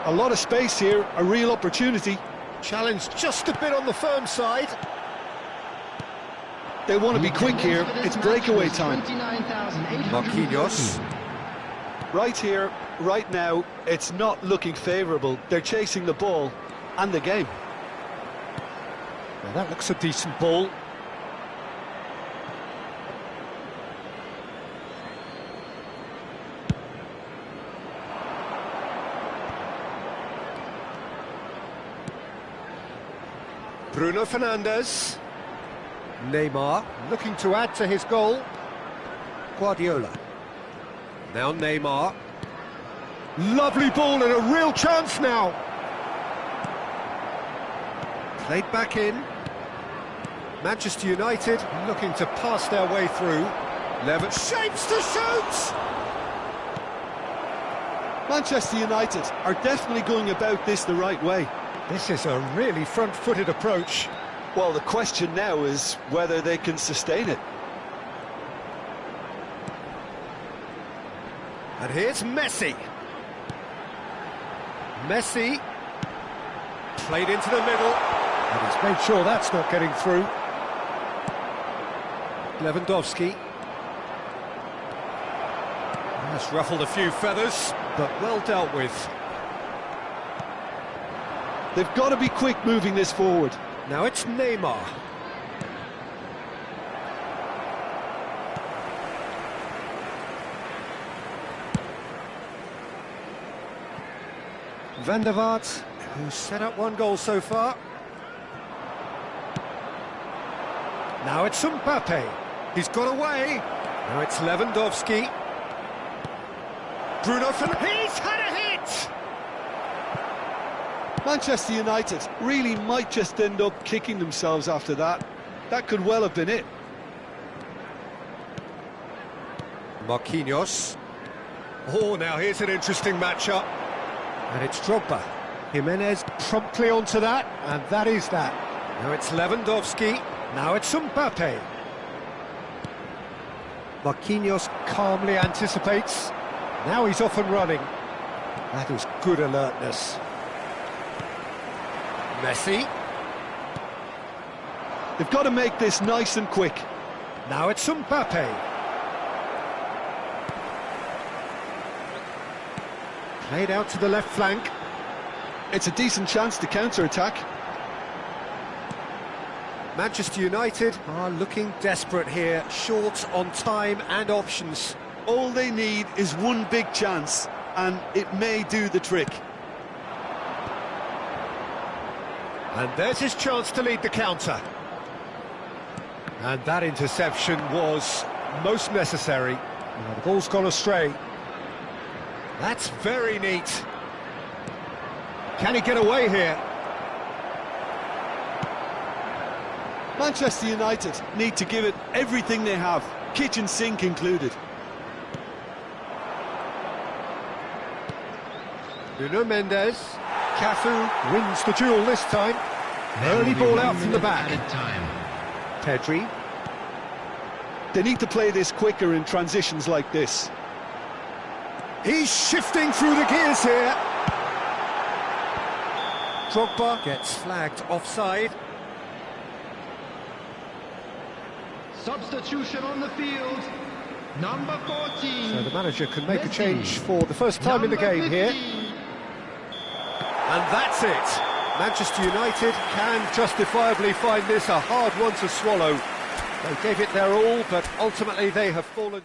A lot of space here, a real opportunity. Challenge just a bit on the firm side. They want to be quick here, it's breakaway time. Marquinhos. Right here, right now, it's not looking favourable. They're chasing the ball and the game. Well, that looks a decent ball. Bruno Fernandes. Neymar looking to add to his goal. Guardiola. Now Neymar. Lovely ball and a real chance now. Played back in. Manchester United looking to pass their way through. Levitt shapes to shoot! Manchester United are definitely going about this the right way. This is a really front-footed approach. Well, the question now is whether they can sustain it. And here's Messi. Messi played into the middle, and he's made sure that's not getting through. Lewandowski. That's ruffled a few feathers, but well dealt with. They've got to be quick moving this forward. Now it's Neymar. Van der Vaart, who's set up 1 goal so far. Now it's Mbappe. He's got away. Now it's Lewandowski. Bruno Fernandes. He's had a hit! Manchester United really might just end up kicking themselves after that. That could well have been it. Marquinhos. Oh, now here's an interesting matchup. And it's Drogba. Jimenez promptly onto that, and that is that. Now it's Lewandowski. Now it's Mbappe. Marquinhos calmly anticipates. Now he's off and running. That is good alertness. Messi. They've got to make this nice and quick. Now it's Mbappe. Played out to the left flank. It's a decent chance to counter-attack. Manchester United are looking desperate here, short on time and options. All they need is one big chance, and it may do the trick. And there's his chance to lead the counter. And that interception was most necessary. Well, the ball's gone astray. That's very neat. Can he get away here? Manchester United need to give it everything they have, kitchen sink included. Nuno Mendes. Cafu wins the duel this time. Early ball out from the back. Pedri. They need to play this quicker in transitions like this. He's shifting through the gears here. Drogba gets flagged offside. Substitution on the field. Number 14. So the manager can make a Messi. change for the first time in the Number game here. 15. And that's it. Manchester United can justifiably find this a hard one to swallow. They gave it their all, but ultimately they have fallen...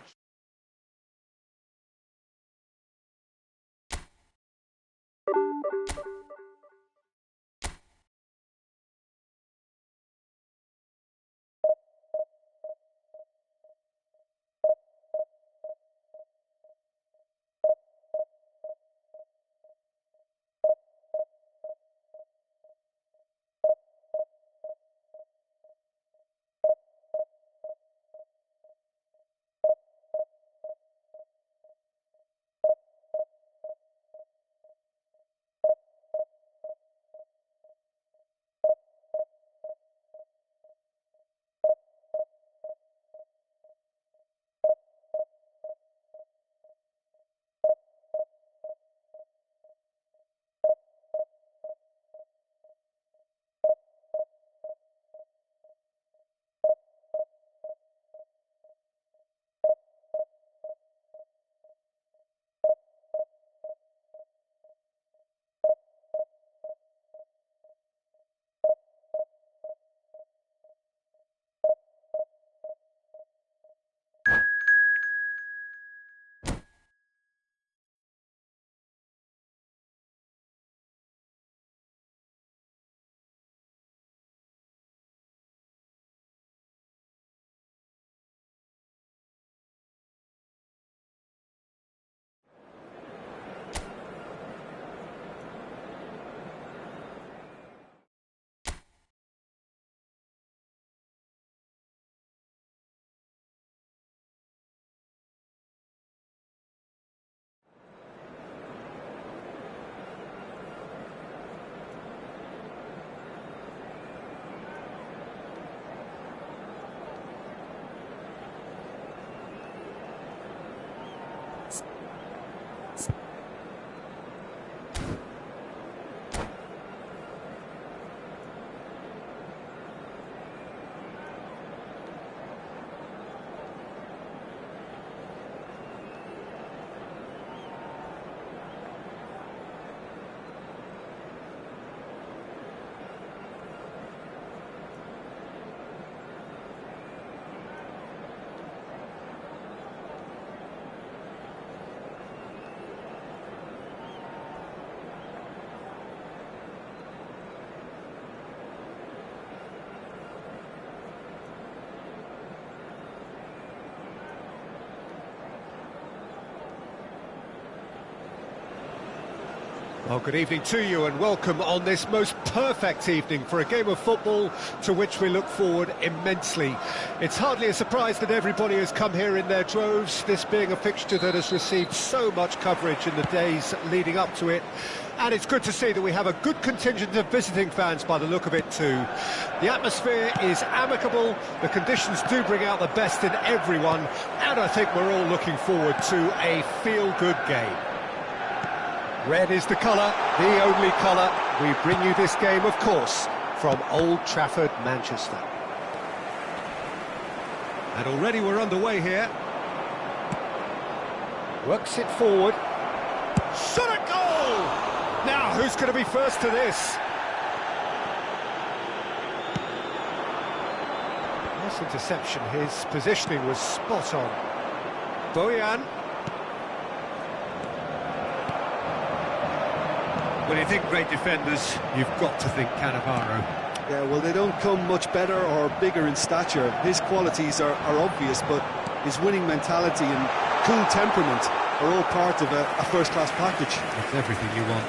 Well, good evening to you and welcome on this most perfect evening for a game of football to which we look forward immensely. It's hardly a surprise that everybody has come here in their droves, this being a fixture that has received so much coverage in the days leading up to it. And it's good to see that we have a good contingent of visiting fans by the look of it too. The atmosphere is amicable, the conditions do bring out the best in everyone, and I think we're all looking forward to a feel-good game. Red is the colour, the only colour. We bring you this game, of course, from Old Trafford, Manchester. And already we're underway here. Works it forward. Shot at goal! Now, who's going to be first to this? Nice interception. His positioning was spot on. Bojan. When you think great defenders, you've got to think Cannavaro. Yeah, well, they don't come much better or bigger in stature. His qualities are obvious, but his winning mentality and cool temperament are all part of a first-class package. It's everything you want.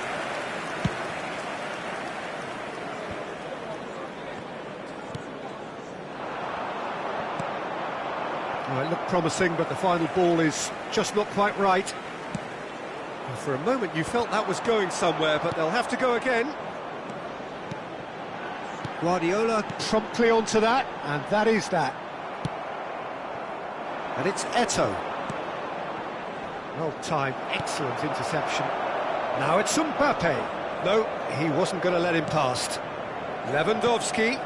Oh, it looked promising, but the final ball is just not quite right. And for a moment you felt that was going somewhere, but they'll have to go again. Guardiola promptly onto that, and that is that. And it's Eto'o. Well timed, excellent interception. Now it's Mbappe. No, he wasn't going to let him past. Lewandowski.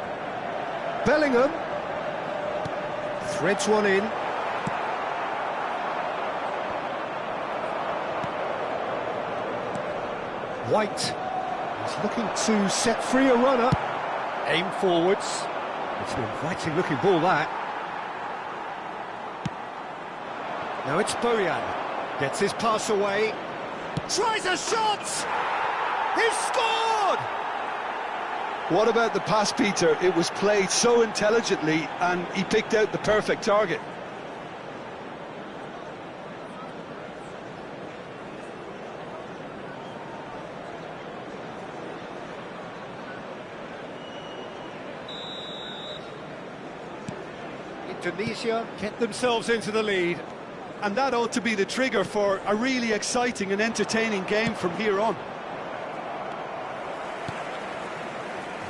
Bellingham. Threads one in. White is looking to set free a runner. Aim forwards. It's an inviting looking ball, that. Now it's Bojan. Gets his pass away. Tries a shot! He's scored! What about the pass, Peter? It was played so intelligently and he picked out the perfect target. Indonesia get themselves into the lead. And that ought to be the trigger for a really exciting and entertaining game from here on.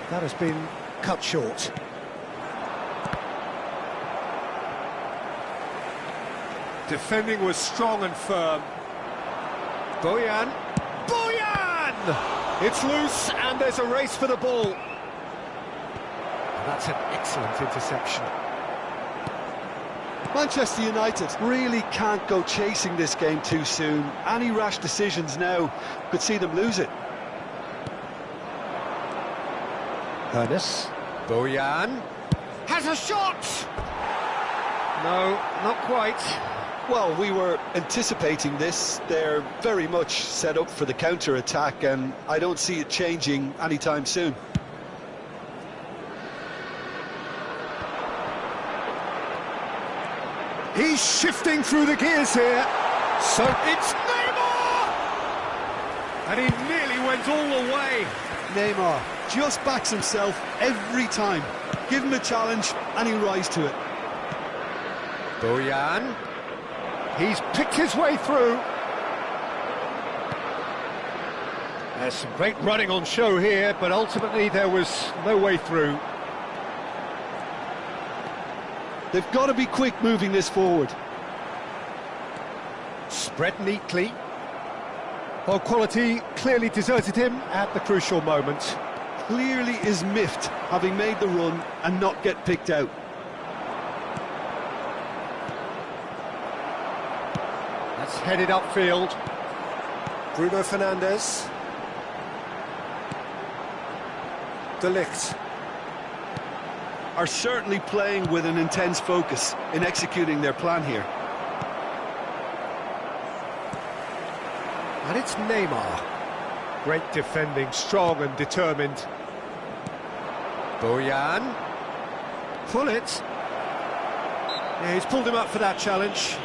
That has been cut short. Defending was strong and firm. Bojan. Bojan! It's loose and there's a race for the ball. That's an excellent interception. Manchester United really can't go chasing this game too soon. Any rash decisions now could see them lose it. Ernest. Bojan. Has a shot! No, not quite. Well, we were anticipating this. They're very much set up for the counter-attack, and I don't see it changing anytime soon. He's shifting through the gears here. So it's Neymar! And he nearly went all the way. Neymar just backs himself every time. Give him a challenge and he'll rise to it. Bojan. He's picked his way through. There's some great running on show here, but ultimately there was no way through. They've got to be quick moving this forward. Spread neatly. Well, quality clearly deserted him at the crucial moment. Clearly is miffed, having made the run and not get picked out. That's headed upfield. Bruno Fernandes. De Ligt. Are certainly playing with an intense focus in executing their plan here. And it's Neymar. Great defending, strong and determined. Bojan. Pull it. Yeah, he's pulled him up for that challenge.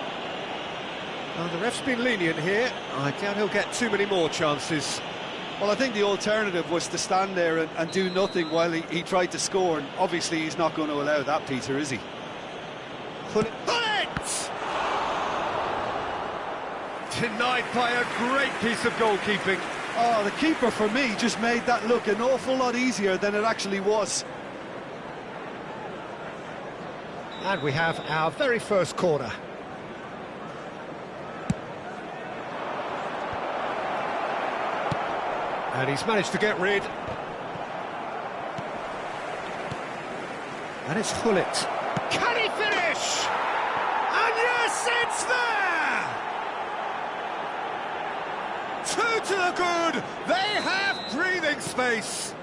Well, the ref's been lenient here. I doubt he'll get too many more chances. Well, I think the alternative was to stand there and do nothing while he tried to score, and obviously he's not going to allow that, Peter, is he? Put it! Denied by a great piece of goalkeeping. Oh, the keeper, for me, just made that look an awful lot easier than it actually was. And we have our very first corner. And he's managed to get rid. And it's Hullet. Can he finish? And yes, it's there! 2 to the good. They have breathing space.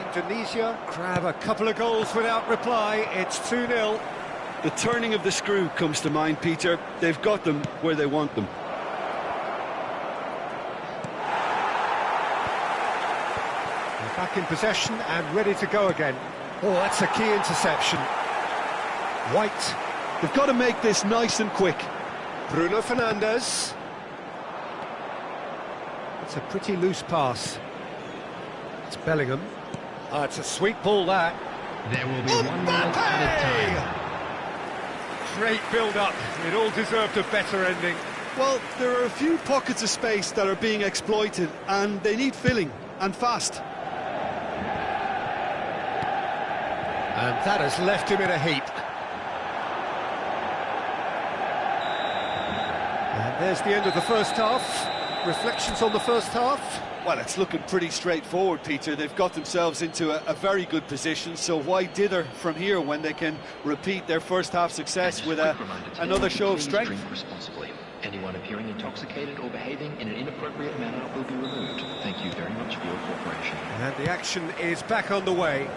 Indonesia grab a couple of goals without reply. It's 2-0. The turning of the screw comes to mind, Peter. They've got them where they want them. They're back in possession and ready to go again. Oh, that's a key interception. White. They've got to make this nice and quick. Bruno Fernandes. It's a pretty loose pass. It's Bellingham. Oh, it's a sweet ball, that. There will be 1 minute added time. Great build-up. It all deserved a better ending. Well, there are a few pockets of space that are being exploited, and they need filling, and fast. And that has left him in a heap. And there's the end of the first half. Reflections on the first half? Well, it's looking pretty straightforward, Peter. They've got themselves into a very good position, so why dither from here when they can repeat their first half success with another show of strength? Drink responsibly. Anyone appearing intoxicated or behaving in an inappropriate manner will be removed. Thank you very much for your cooperation. And the action is back on the way.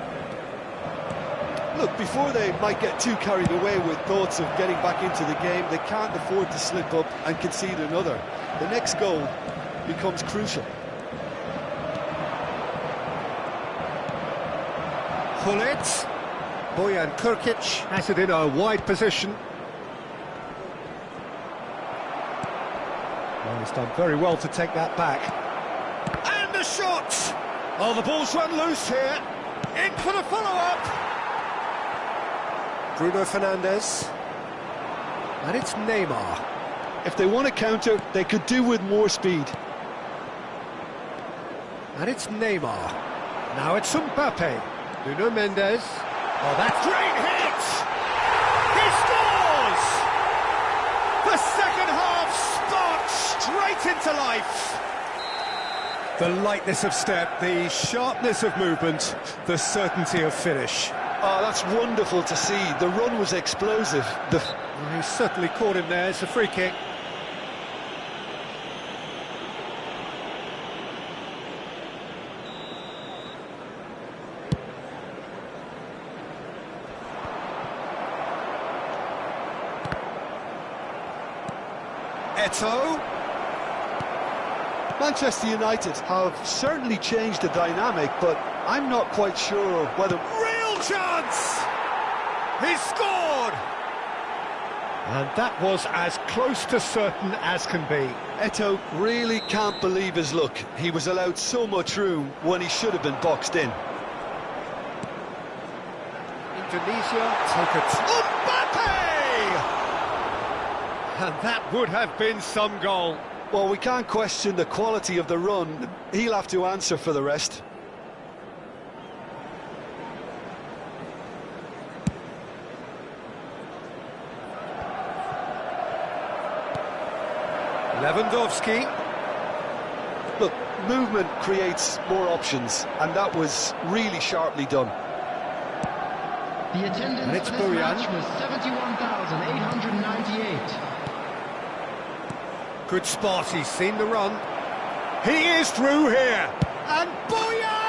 Look, before they might get too carried away with thoughts of getting back into the game, they can't afford to slip up and concede another. The next goal becomes crucial. Hullet. Bojan Krkic has it in a wide position. Well, he's done very well to take that back. And the shot! Oh, the ball's run loose here. In for the follow-up. Bruno Fernandes. And it's Neymar. If they want to counter, they could do with more speed. And it's Neymar. Now it's Mbappe. Nuno Mendes. Oh, that's great hit! He scores! The second half sparks straight into life. The lightness of step, the sharpness of movement, the certainty of finish. Oh, that's wonderful to see. The run was explosive. He certainly caught him there. It's a free kick. Eto'o. Manchester United have certainly changed the dynamic, but I'm not quite sure whether... Real chance! He scored! And that was as close to certain as can be. Eto'o really can't believe his luck. He was allowed so much room when he should have been boxed in. Indonesia take it. Mbappe! And that would have been some goal. Well, we can't question the quality of the run. He'll have to answer for the rest. Lewandowski. Look, movement creates more options, and that was really sharply done. The attendance it's for this Bojan. match was 71,898. Good spot, he's seen the run. He is through here. And Bojan!